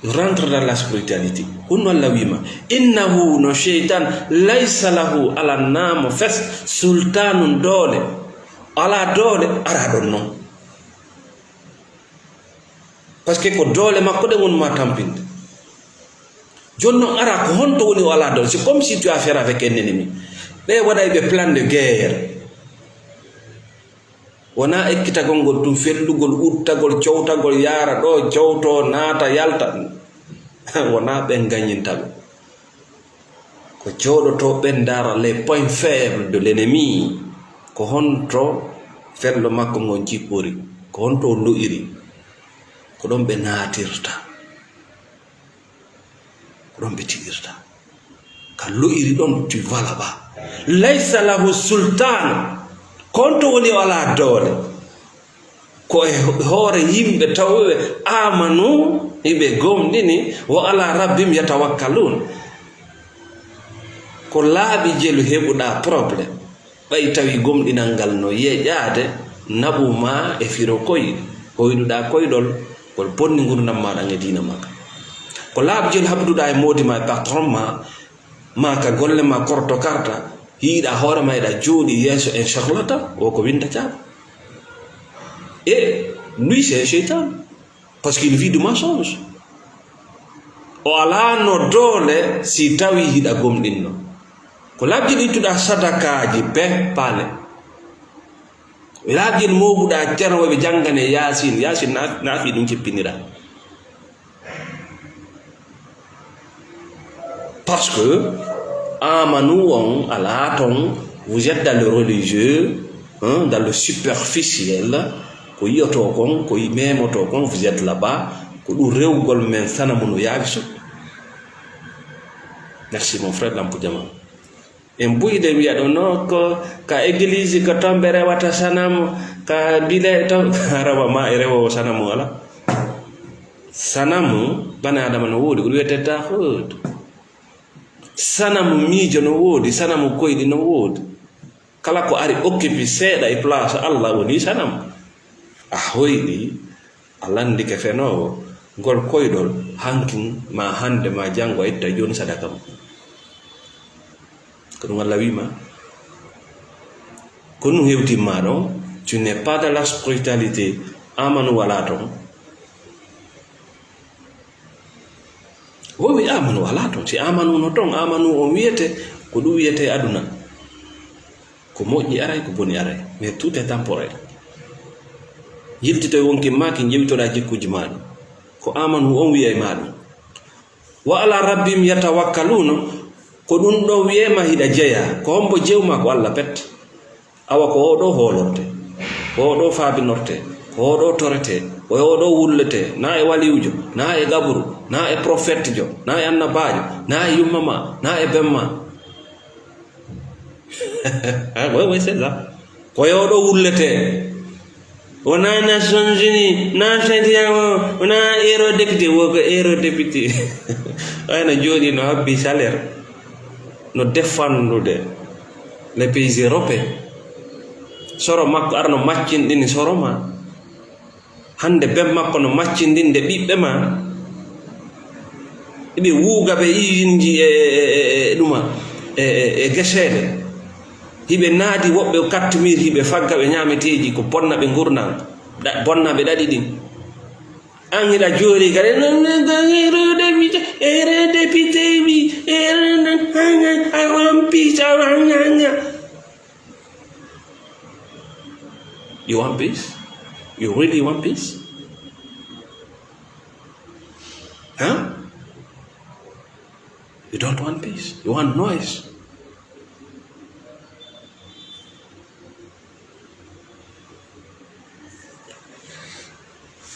rentre dans la spiritualité kunu ngalla wima innahu no shaytan laysa lahu ala nam fas sultanun dole ala dole ara don non. Parce que ko dole makko de won ma tampinde jonno ara ko honto woni wala dole, c'est comme si tu as affaire avec un ennemi be waday be plan de guerre wana ekkita gongol dum fellugol uttagol ciowtagol yara do ciowto nata yalta wana be gagnintal ko ciodoto be ndara les points faibles de l'ennemi ko honto fello makko ngon cipori ko honto lo'iri ko don be natirta ko don be tigirta kallo iri don tu vas là-bas laysa lahu sultan konto woni wala dole ko hore yimbe tawwe amanu ibe gomdini wa ala rabbim yatawakkalun ko laabi jelu hebuda problème bay tawi gomdinal ngal no yejaade nabuma e firo koy hoyduda koydol kol bonni ngurdam ma danga dina maka ko laab jel habduda e modi ma patron ma ka golle ma korto karta hiida hore ma da jodi yeso en charlata o ko winda tia et lui c'est un shaitan parce qu'il vit du mensonge o ala no dole si tawi hida gomdinno ko laab jel ituda sadakaji be pale lagin mobuda terwo be jangane yasin na fi dum ci pinira parce que amanu on alaton vous êtes dans le religieux dans le superficiel ko yoto kon ko memoto kon vous êtes là-bas ko du rewgol men sanamuno yabiso. Merci mon frère Lampujama. En buyde wiya do no ko ka église ko tombere wata sanam ka bile to rawa ma rewo sanamu wala sanamu bana adama no wodi ko wiyete ta hod sanamu mijo no wodi sanamu koydi no wodi kala ko ari occupe seeda e place Allah woni sanam a hoydi alandi ke feno gol koydol hankin ma hande ma jango itta joni sadakam que nous l'avons que nous tu n'es pas dans la spiritualité amanu wala ton wowi amanu wala ton si amanu no ton amanu on wiyete ko ɗum wiyete aduna ko moƴƴi aray ko boni aray mais tout est temporaire yiltito wonki maki jewitoɗa jikkuji maɗum ko amanu on wiye maɗum wa ala rabbim yatawakkaluna ko ɗum ɗo wiyema hiɗa jeeya ko hombo jewma ko Allah pet awa ko oɗo holorte ko oɗo faabinorte ko oɗo torete ko oɗo wullete na e waliwjo na e gaburu na e prophète jo na e annabajo na e yummama na e bemma oui c'est ça ko oɗo wullete wona Nations Unies na sentiamo wona eurodéputé woko eurodéputé ayna jooɗi no habbi salaire no défendude les pays européens soro makko arno maccinɗini soro ma hande bem makko no maccindinde ɓiɓɓe ma eɓe wuuga ɓe usine e ɗuma e gesede hiɓe naadi woɓɓe kattumir hiɓe fagga ɓe ñaameteeji ko bonna ɓe gurnan bonna ɓe ɗaɗi ɗin an hiɗa joori kadi eurodéputé wi I want peace, I want You want peace? You really want peace? Huh? You don't want peace. You want noise.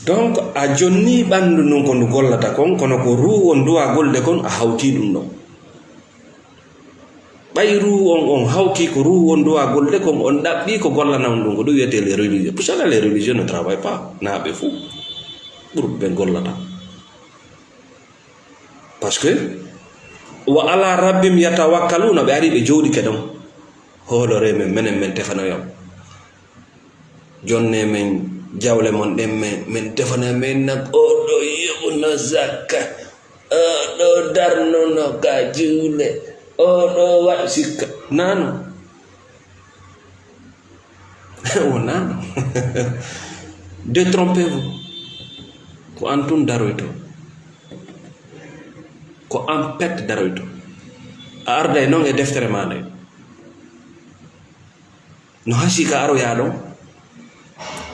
Donc a jonni ɓandu nun ko ndu gollata kon kono ko ruwon duwa golde kon a hawti ɗum ɗon ɓay ruwon on hawti ko ruwon duwa golde kon on ɗaɓɓi ko gollanam ɗum ko ɗum wiyete les religieux pour cela les religieux ne travaillent pas naaɓe fou ɓurɓe ɓe gollata parce que wa ala rabbim yatawakkaluna ɓe ari ɓe jooɗike ɗon hoolore men menen men tefanoyam jonne men jawle mon ɗen men defana men nak oɗo yoɓuno zakka oɗo darnono ka juule oɗo waɗ sikka nano o nano détrompez-vous ko an tun daroyto ko an pet daroyto a arday noon e deftere ma nde no hasi ka aroya ɗon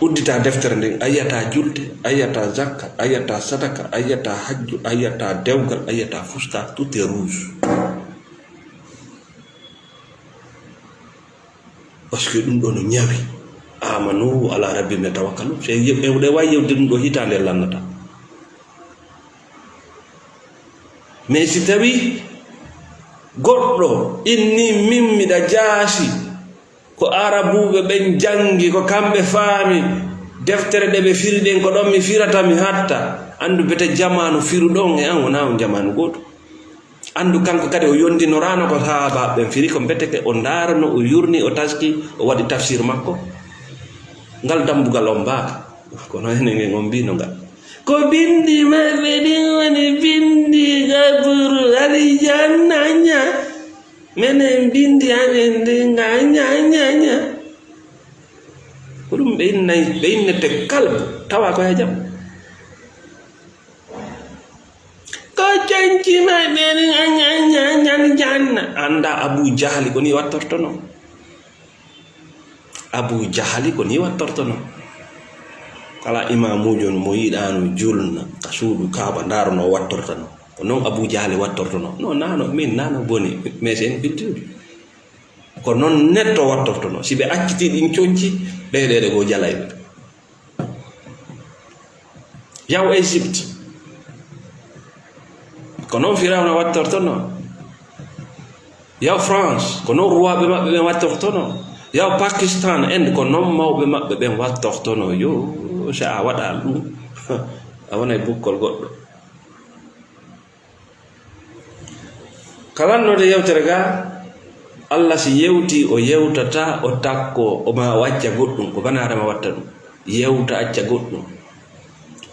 uddita deftere nden ayata julte ayata zakka ayata sadaka ayata hajju ayata dewgal ayata fusta tout est rouge parce que ɗum ɗo no ñawi amanu ala rabbim yatawakkalu se ewɗe wawi yewde ɗum ɗo hitande lannata mais si tawi goɗɗo inni min miɗa jaasi ko arabuɓe ɓen jangi ko kamɓe faami deftere ɗe ɓe firi ɗen ko ɗon mi firata mi hatta andu bete jamanu firu ɗon e an wona on jamanu goto andu kanko kadi o yondinorano ko sahaba ɓen firi ko beteke o darano o yurni o taski o waɗi tafsir makko ngal dambugal on mbaka kono enen on mbino ngal ko bindi maɓɓe ɗin woni bindi gaburu alijannaña menen bindi amen ɗin gañañaña ko ɗum ɓe innete kalbe tawa ko jam ko canci maɓɓe ɗin gañañañan janna anda Abu Jahali ko ni wattortono Abu Jahali ko ni wattortono kala imamujo mo yiɗano julna ka suudu kaaba ndarono wattortono ko noon Abu Jahali wattortono no nano min nano boni mais c'est une culture ko noon netto wattortono si ɓe acciti ɗin coñci ɗeɗeɗe go jalayɓe yaw Égypte ko noon Firawna wattortono yaw France ko noon roi ɓe maɓɓe ɓen wattortono yaw Pakistan Inde ko noon mawɓe maɓɓe ɓen wattortono yo so a waɗa ɗum a wonay bukkol goɗɗo kalannode yewtere ga Allah si yewti o yewtata o takko o ma wacca goɗɗum ko banarema watta ɗum yewta acca goɗɗum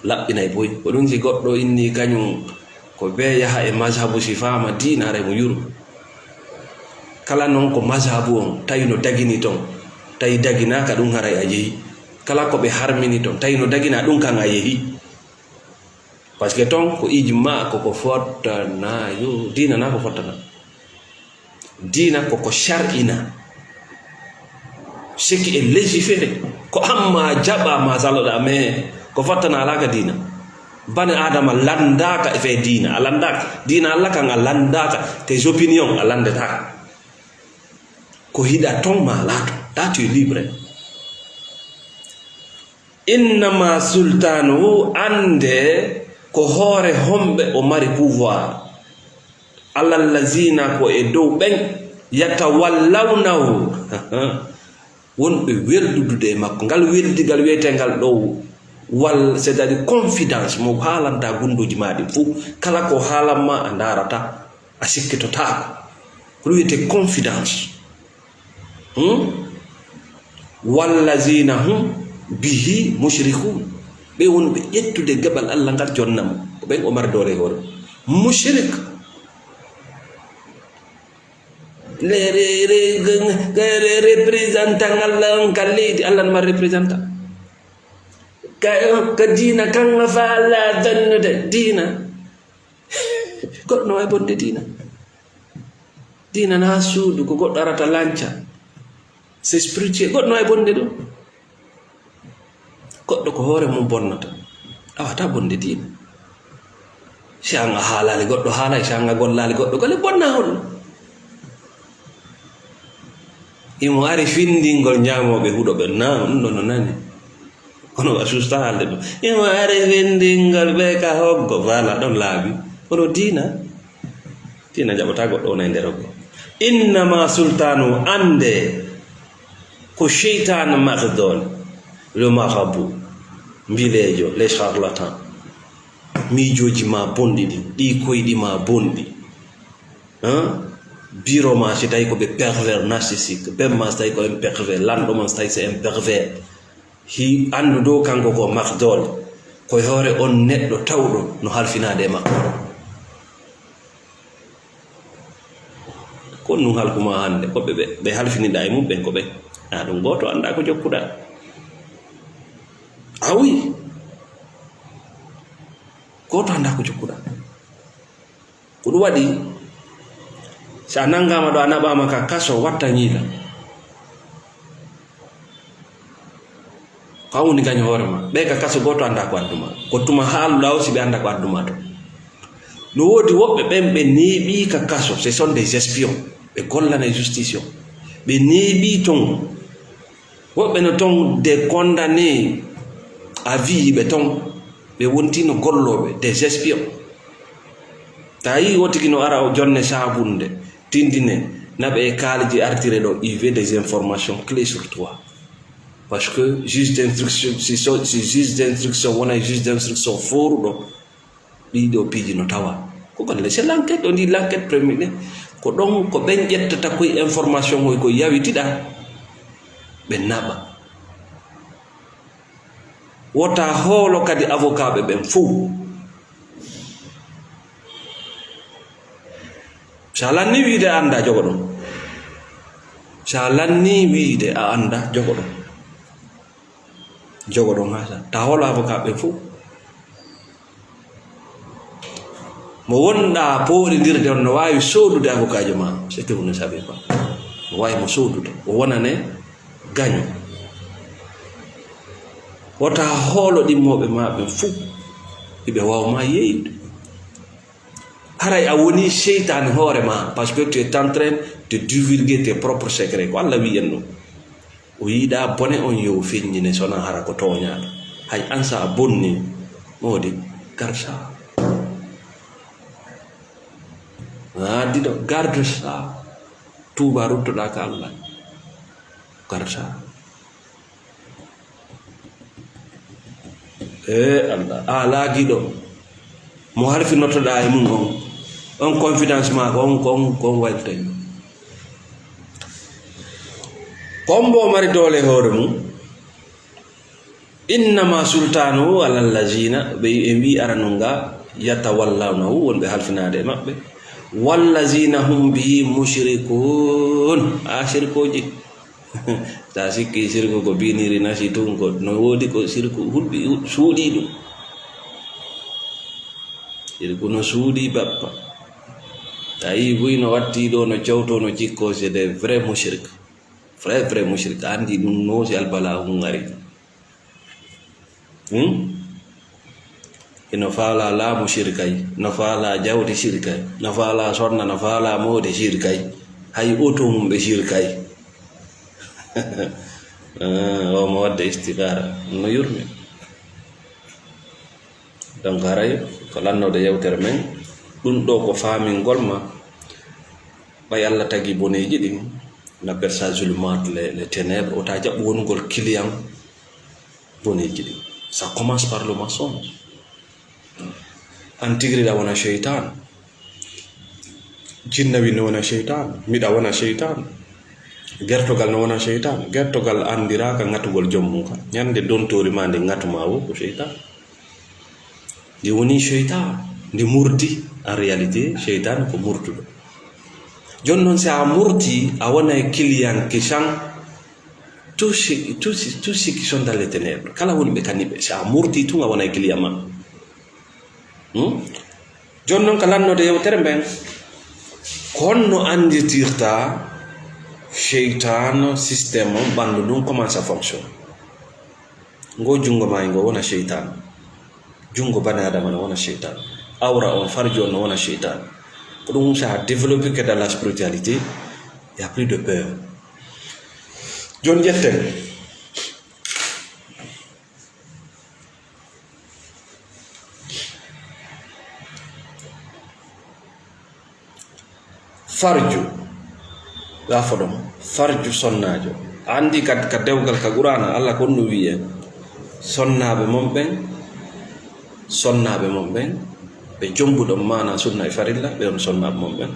laɓɓinay boy ko ɗum si goɗɗo inni kañum ko be yaha e mazhabu si fama dinare mo yuru kala noon ko mazhabu on tawi no dagini ton tawi daginaka ɗum haray a jeeyi kala ko be harmini ton tayno dagina dum kan ayehi parce que ton ko ijma ko fottana yo dina na ko fottana dina ko shar'ina ce qui est légiféré ko amma jaba ma saloda me ko fottana alaka dina bani adama landaka e fe dina alandaka dina Allah kan alandaka tes opinions alandata ko hida ton ma lato da tu es libre. Innama sultanu ande ko hore hombe o mari pouvoir alla lazina ko e dow ben yatawallawnahu wonbe weldudude makko ngal weldigal wetengal do wal c'est-à-dire confidence mo halanta gundoji madi fu kala ko halamma andarata a sikkitota ko wiyete confidence wallazina hum bihi mushrikun be wonbe yettude gabal Allah ngal jonnam ko ben o mar doole hore mushrik le représentant Allah ngalidi Allah ma représentant ka dina kan fa la dannude dina goddo ay bonde dina na suudu ko goddo arata lanca c'est spirituel goddo ay bonde do goddo ko hore mum bonnata awata bonde dina shanga halali goddo halay shanga gollali goddo gole bonna hol imo ari findingol nyamobe hudobe na no nani ono asusta halde do imo ari findingol be ka hoggo wala don laabi ono dina jabata goddo na ndero ko innama sultanu ande ko shaytan maghdol le marabout mbilejo les charlatans mijoji ma bondi di koydi ma bondi biro ma ci tay ko be pervers narcissique be ma tay ko un pervers lando man tay c'est un pervers hi andu do kanko ko maghdol ko hore on neddo tawdo no halfinade makko ko nu halkuma hande ko be halfinida e mum ben ko be dum goto anda ko jokkuda awi goto anda ko jokkuda ko dum wadi sa nangama do anaba maka kaso watta nyila kawuni ganyo horma be ka kaso goto anda ko adduma ko tuma halu daw si be anda ko adduma to no wodi wobbe bembe nebi ka kaso ce sont des espions be gollana justice be nebi ton wobbe no ton des condamnés à vie be ton be wontino gollobe des espions tayi woti kino ara o jonne sabunde tindine nabe kalji artire do il veut des informations clés sur toi parce que juge d'instruction si juge d'instruction wona juge d'instruction foru do bido piji no tawa ko golle c'est l'enquête on dit l'enquête préliminaire ko don ko ben jettata koy information hoy ko yawitida be naba wota holo kadi avocat be ben fu salanni wiide anda jogo dum salanni wiide a anda jogo dum hasa ta holo avocat be fu mo wonda poodi dirde on no wawi sodude avocat joma c'est que vous ne savez pas mo wawi mo sodude o wonane gaño wota holo dimmobe mabbe fu ibe wawma yeyde haray a woni shaytan hore ma parce que tu es en train de divulguer tes propres secrets ko Allah wi yenno o yida bone on yo feññine sona hara ko toñaado hay ansa bonni modi garsa dido garde ça tuba ruttuda ka Allah garsa Allah ala gido mo harfi notoda e mum on confidence ma kon waltay kombo mari dole hore mum innama sultanu ala allazina be embi aranunga yatawallawna wonbe halfinade mabbe wallazina hum bihi mushrikun ashirkoji ta sikki sirku ko biniri nasi tun ko no wodi ko sirku huddi suudi dum sirku no suudi bappa tayi buyno watti do no jawto no jikko c'est des vrais mushrik vrai mushrik andi dum no si albala ngari ino fala la mushrikay no fala jawdi shirkay no fala sonna no fala mode shirkay hay oto mum be shirkay o mo wadde istigara no yurmi donc haray ko lannode yewtere men ɗum ɗo ko famin golma ɓay Allah tagi boneji ɗin n'appelle ça zulumat les ténèbres ota jaɓɓo wongol client boneji ɗin ça commence par le mensonge an tigriɗa wona cheytan jinnawi no wona cheytan miɗa wona cheytan gertogal no wona cheytan gertogal andiraka ngatugol jommum ka ñande dontori ma nde ngatuma wo ko cheytan ndi woni cheytan ndi murdi en réalité cheytan ko murtuɗo joni noon si a murti a wona e client qui chan tous ceux qui sont dans les ténèbres kala woni ɓe kaniɓe si a murti tun a wona e client ma joni noon ko lannode yewtere mben konno anditirta cheytan système on ɓandu ɗum comment ça fonctionne ngo jungo ma ngo wona cheytan jungo bani adama no wona cheytan awra on farji on no wona cheytan ko ɗum ça a développé que dans la spiritualité il y a plus de peur joni jetten farju gafodom farju sonnajo andi kad ka dewgal ka qur'ana Allah ko no wiye sonnabe mom ben be jombudo mana sunna e farilla be on sonnabe mom ben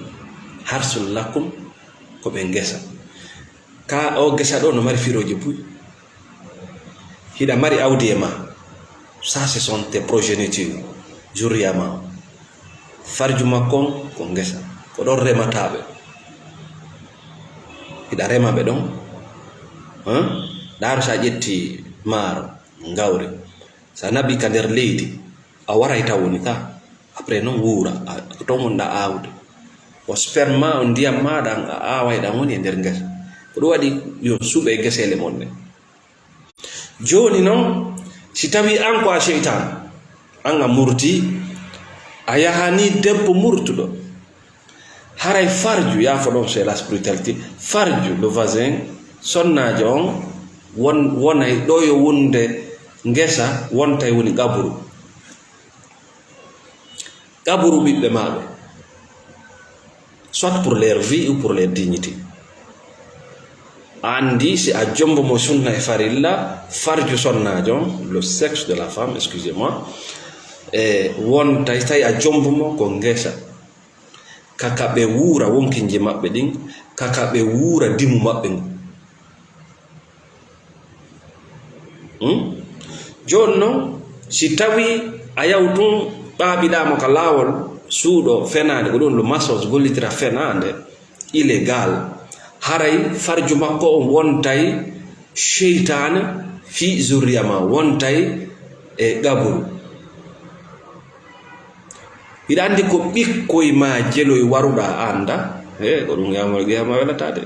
harsul lakum ko be ngesa ka o gesa do no mari firoje puy hida mari awdi e ma ça ce sont tes progénitures juriyama farju makon ko ngesa ko don rematabe hida remabe don daaro sa jetti maaro ngawri sa nabi ka der leydi a waray tawoni ka après non wura to mon da awde o sperma on ndiyam maɗa a away ɗam woni e nder ngesa ko ɗum waɗi yo suuɓe gesele mon ne joni noon si tawi an ko a cheytan an a murti a yahani debbo murtuɗo haray farju yafo ɗon c'est la spiritualité farju le voisin sonnajo on wonay ɗo yo wonde ngesa wontay woni gaburu ɓiɓɓe maɓe soit pour leur vie ou pour leur dignité andi si a jombo mo sunna e farilla farju sonnajo le sexe de la femme excusez-moi e wontay tawi a jombo mo ko ngesa kaka ɓe wuura wonkinje maɓɓe ɗin kaka ɓe wuura dimu maɓɓe ngu joni noon si tawi a yawtun ɓaaɓiɗamo ka laawol suuɗo fenade ko ɗum le mensonge gollitira fenade illégal haray farju makko o wontay cheytane fi zurriyama wontay e gaburu hiɗa andi ko ɓikkoye ma jeloye waruɗa anda ko ɗum yama welatade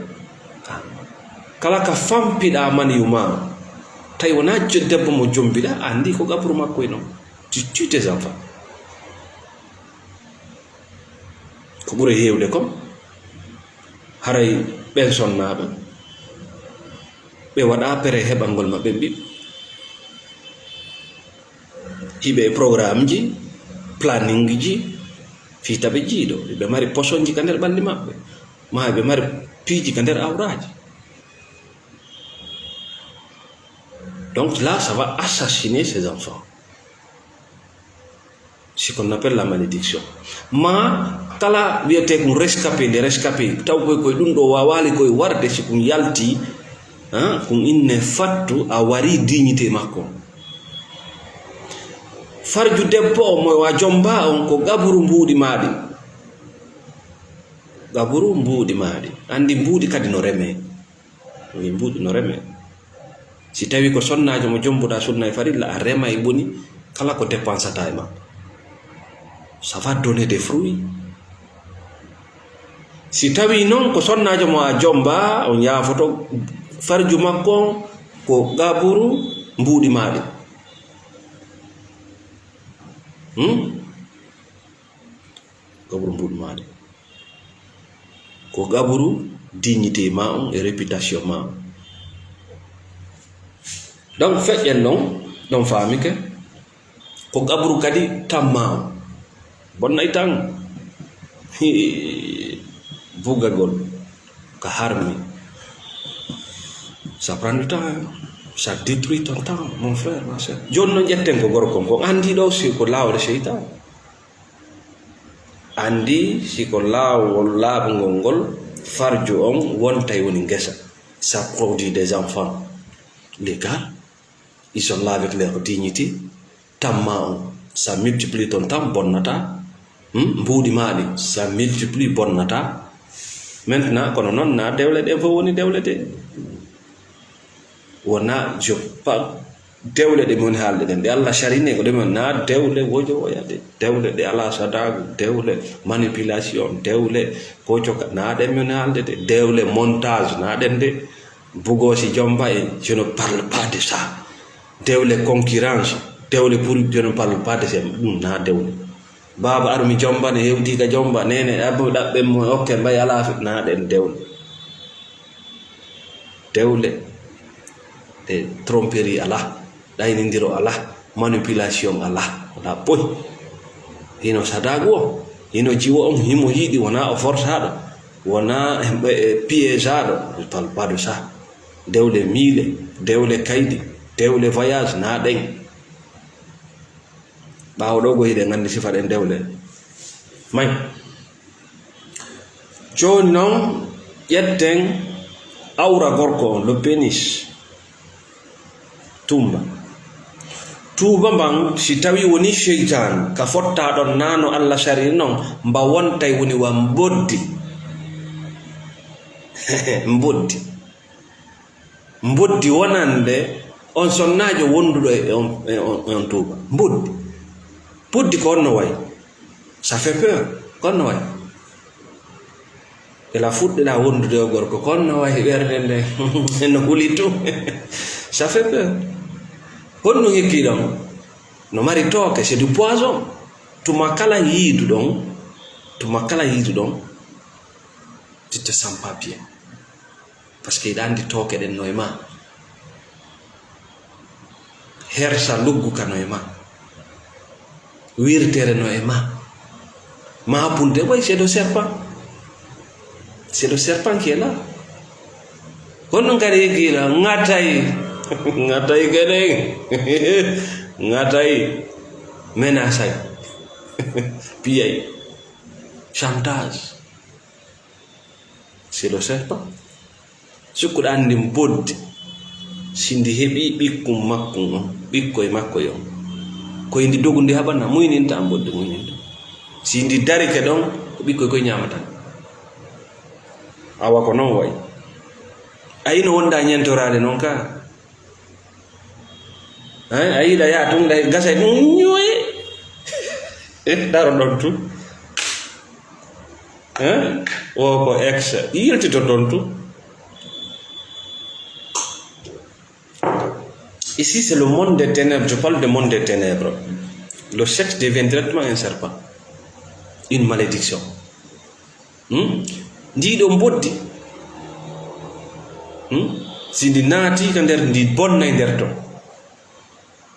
kala ka fampiɗa maniyu ma tawi wona debbo mo jombiɗa andi ko gaburu makko e noon tu tues tes enfants ko ɓuri hewde kom haray ɓen sonnaɓe ɓe waɗa pere heɓalngol maɓɓe ɓiɓɓe hiɓe programme ji planning ji fiita ɓe jiiɗo ɓe mari poson ji ka nder ɓalli maɓɓe ma ɓe mari piiji ka nder awraji donc là ça va assassiner ses enfants ce qu'on appelle la malédiction ma kala wiyete kum rescapé nde rescapé taw koye ɗum ɗo wawali koye warde si kum yalti kum inne fattu a wari dignité makko farju debbo o mo wa jomba on ko gaburu mbuuɗi maɗi andi mbuuɗi kadi no reme mbuuɗi no reme si tawi ko sonnajo mo jombuɗa sunna e farilla a rema e boni kala ko dépensata e makko, ça va donner des fruits. Si tawi non ko sonnajo mo a jomba on yafoto farju makko ko gaburu mbuɗi maɗi, gaburu mbuɗi maɗi ko gaburu dignité ma on e réputation ma on. Donc feƴƴen ɗon famike ko gaburu kadi tamma on bonnay tan bugagol ka harmi, ça prend du temps, ça détruit ton temps mon frère ma sœur. Joni no jetten ko gorko ko andi ɗo si ko lawol seytan, andi si ko lawol laɓugol ngol farju on wontay woni ngesa, ça produit des enfants légal, ils sont là avec leur dignité, tamma on ça multiplie ton temps bonnata, mbuɗi maɗi ça multiplie bonnata. Maintenant kono noon na dewle ɗe fof woni dewle ɗe, wona je pas dewle ɗe woni haalde ɗen ɗe Allah charine ko ɗumen, na dewle wojo woyade, dewle ɗe ala sadagu, dewle manipulation, dewle ko coka, na ɗen woni haalde ɗe, dewle montage na ɗen de, bugosi jomba e je ne parle pas de ça, dewle concurrence, dewle pour je ne parle pas de ça, ɗum na dewle. Baba armi jomba ne hewti ka jomba nene abbo dabbe mo okke mbay ala fi na den dewle, dewle de tromperie ala, daynindiro ala, manipulation ala, wala boy hino sadago hino jiwo on himo yidi wona o forçado wona piégeado, je parle pas de ça. Dewle mile, dewle kaydi, dewle voyage na den ɓawo ɗo go hiɗe gandi sifa ɗen dewle may. Joni noon ƴetten awra gorko on le pénis, tumba mban si tawi woni cheytan ka fotta ɗon nano Allah sarini noon mba wontay woni wa mboddi mboddi wonande on sonnajo wonduɗo e on tuba mboddi ko onno way, ça fait peur ko onno way ela fuɗɗiɗa wondude o gorko ko onno way ɓerde nde no huli tum ça fait peur. Honno hekki ɗon no mari tooke, c'est du poison. Tuma kala yiidu ɗon tu te sens pas bien parce que iɗa andi tooke ɗen no e ma, hersa lugguka no e ma, wirtere no e ma punte way, c'est le serpent qui est là. Honno kadi hekkiɗa ŋatay kenen ŋatay menaçay piyay chantage, c'est le serpent. Sukkuɗa andi boddi sindi heɓi ɓikkum makkum on, ɓikkoye makko yon koye ndi dogu ndi haɓana muyninta boddi muyninta, sindi darike ɗon ko ɓikkoye koye ñamata awa ko non way. Ayi no wonda ñentorade noon ka, ayiɗa ya tun ɗay gasay ɗum ñoye daro ɗon tu o ko ex yiltito ɗon tu. Ici c'est le monde des ténèbres, je parle du monde des ténèbres. Le sexe devient directement un serpent, une malédiction. Ndiɗo mboddi si ndi naati ka nder ndi bonna e nder to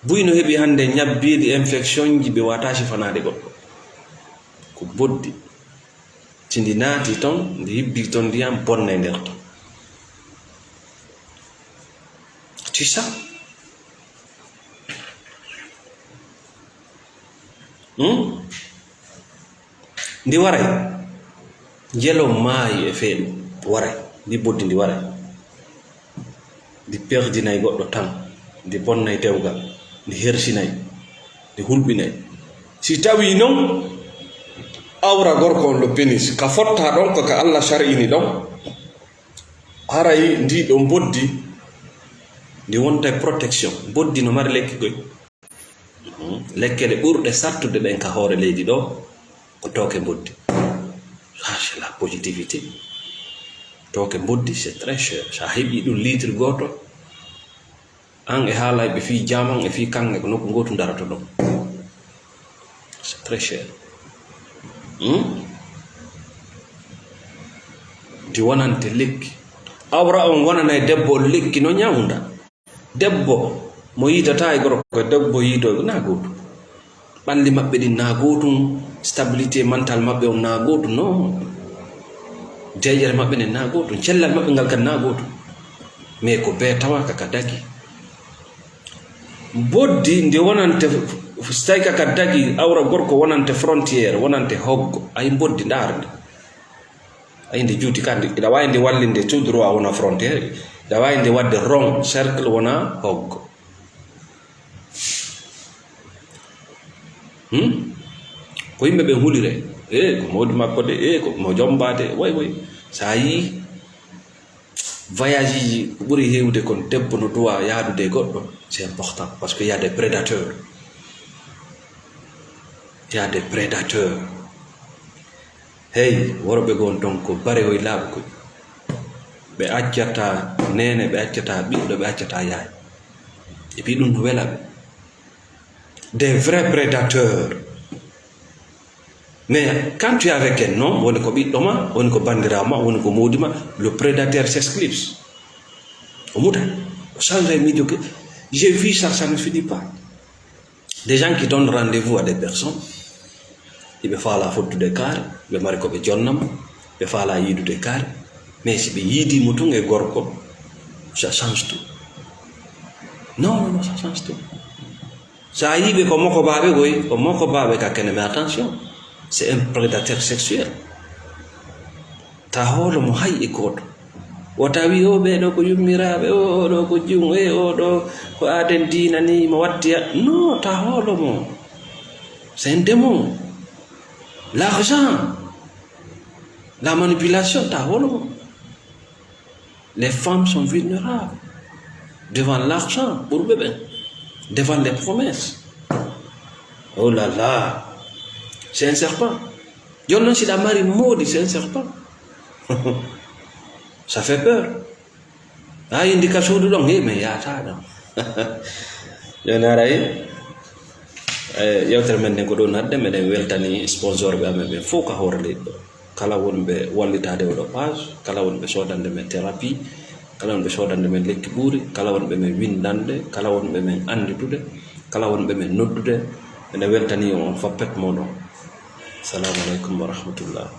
buyno heɓi hande ñabbiɗi infection ji ɓe wata sifanade goɗɗo ko boddi, si ndi naati ton ndi hibbi ton ndiyam bonna e nder to. Tu ça ndi waray jelo maayi e feeɗu waray, ndi boddi ndi waray ndi perdinay goɗɗo tan, ndi bonnay dewgal, ndi hersinay, ndi hulɓinay. Si tawi non awra gorko on le pénis ka fotta ɗon ko ka Allah shar'ini ɗon, haray ndi ɗo boddi ndi wonta protection boddi no mari lekki goy lekkele ɓurɗe sattude ɗen ka hoore leydi ɗo ko tooke boddi. C'est la positivité. Tooke boddi c'est très cher. Sa heɓi ɗum litre goto an e haalay ɓe fi jaman e fi kange ko nokku gotu darata ɗon. C'est très cher. Di wonante lekki awra on wonanay debbo lekki no ñawda. Debbo mo yidata e gorko debbo yiido na goto ɓalli maɓɓe ɗin na gotum stabilité mental maɓɓe on na gotum non jeyƴere maɓɓe ne na gotum cellal maɓɓe ngal kadi na gotum mais ko be tawaka ka dagi boddi nde wonante so tawi kaka dagi awra gorko wonante frontiére wonante hoggo ay boddi ndaarde ay nde juuti kandi ina wawi nde wallinde tout droit wona frontiére ina wawi nde wadde rond cercle wona hoggo. Ko yimɓe ɓe hulire ko mawdi makko de ko mo jombade way sa yi voyage ji ko ɓuri hewde kon debbo no duwa yaadude goɗɗo c'est important parce que y a des prédateurs hey worɓe gon ton ko bare hoy laaɓi koy ɓe accata nene ɓe accata ɓiɗɗo ɓe accata yaay et puis ɗum no wela ɓe des vrais prédateurs. Mais quand tu es avec un homme, on est comme Itoma, on est comme Bandirama, on est comme Moudima, le prédateur s'esclipse. J'ai vu ça, ça ne finit pas. Des gens qui donnent rendez-vous à des personnes, ils me font la faute de car, ils me marquent comme Johnnam, ils me font la yidu de car, mais si ils yidi mouton et gorko, ça change tout. Non, ça change tout. Ça y est, comme moko babe kakene, mais attention, c'est un prédateur sexuel. Ta holo mo hay e goto. O tawi o ɓeɗo ko yummiraɓe o ɗo ko jum o ɗo ko aden dina ni mo wattiya. Non, ta holo mo. C'est un démon. L'argent, la manipulation, ta holo mo. Les femmes sont vulnérables devant l'argent pour bébé. Devant les promesses. Oh là là, c'est un serpent. Dieu non, si la mari maudit, c'est un serpent. Ça fait peur. Ah, indication de l'homme, mais il y a ça. Il y en a il y a tellement de choses à dire, mais il y a des sponsors qui faut qu'on les kala wonɓe wallitade oɗo page kala wonɓe sodande men thérapie kala wonɓe sodande men lekki ɓuuri kala wonɓe men windande kala wonɓe men anditude kala wonɓe men noddude ene weltani on fappet moɗon. Assalamu aleykum wa rahmatullah.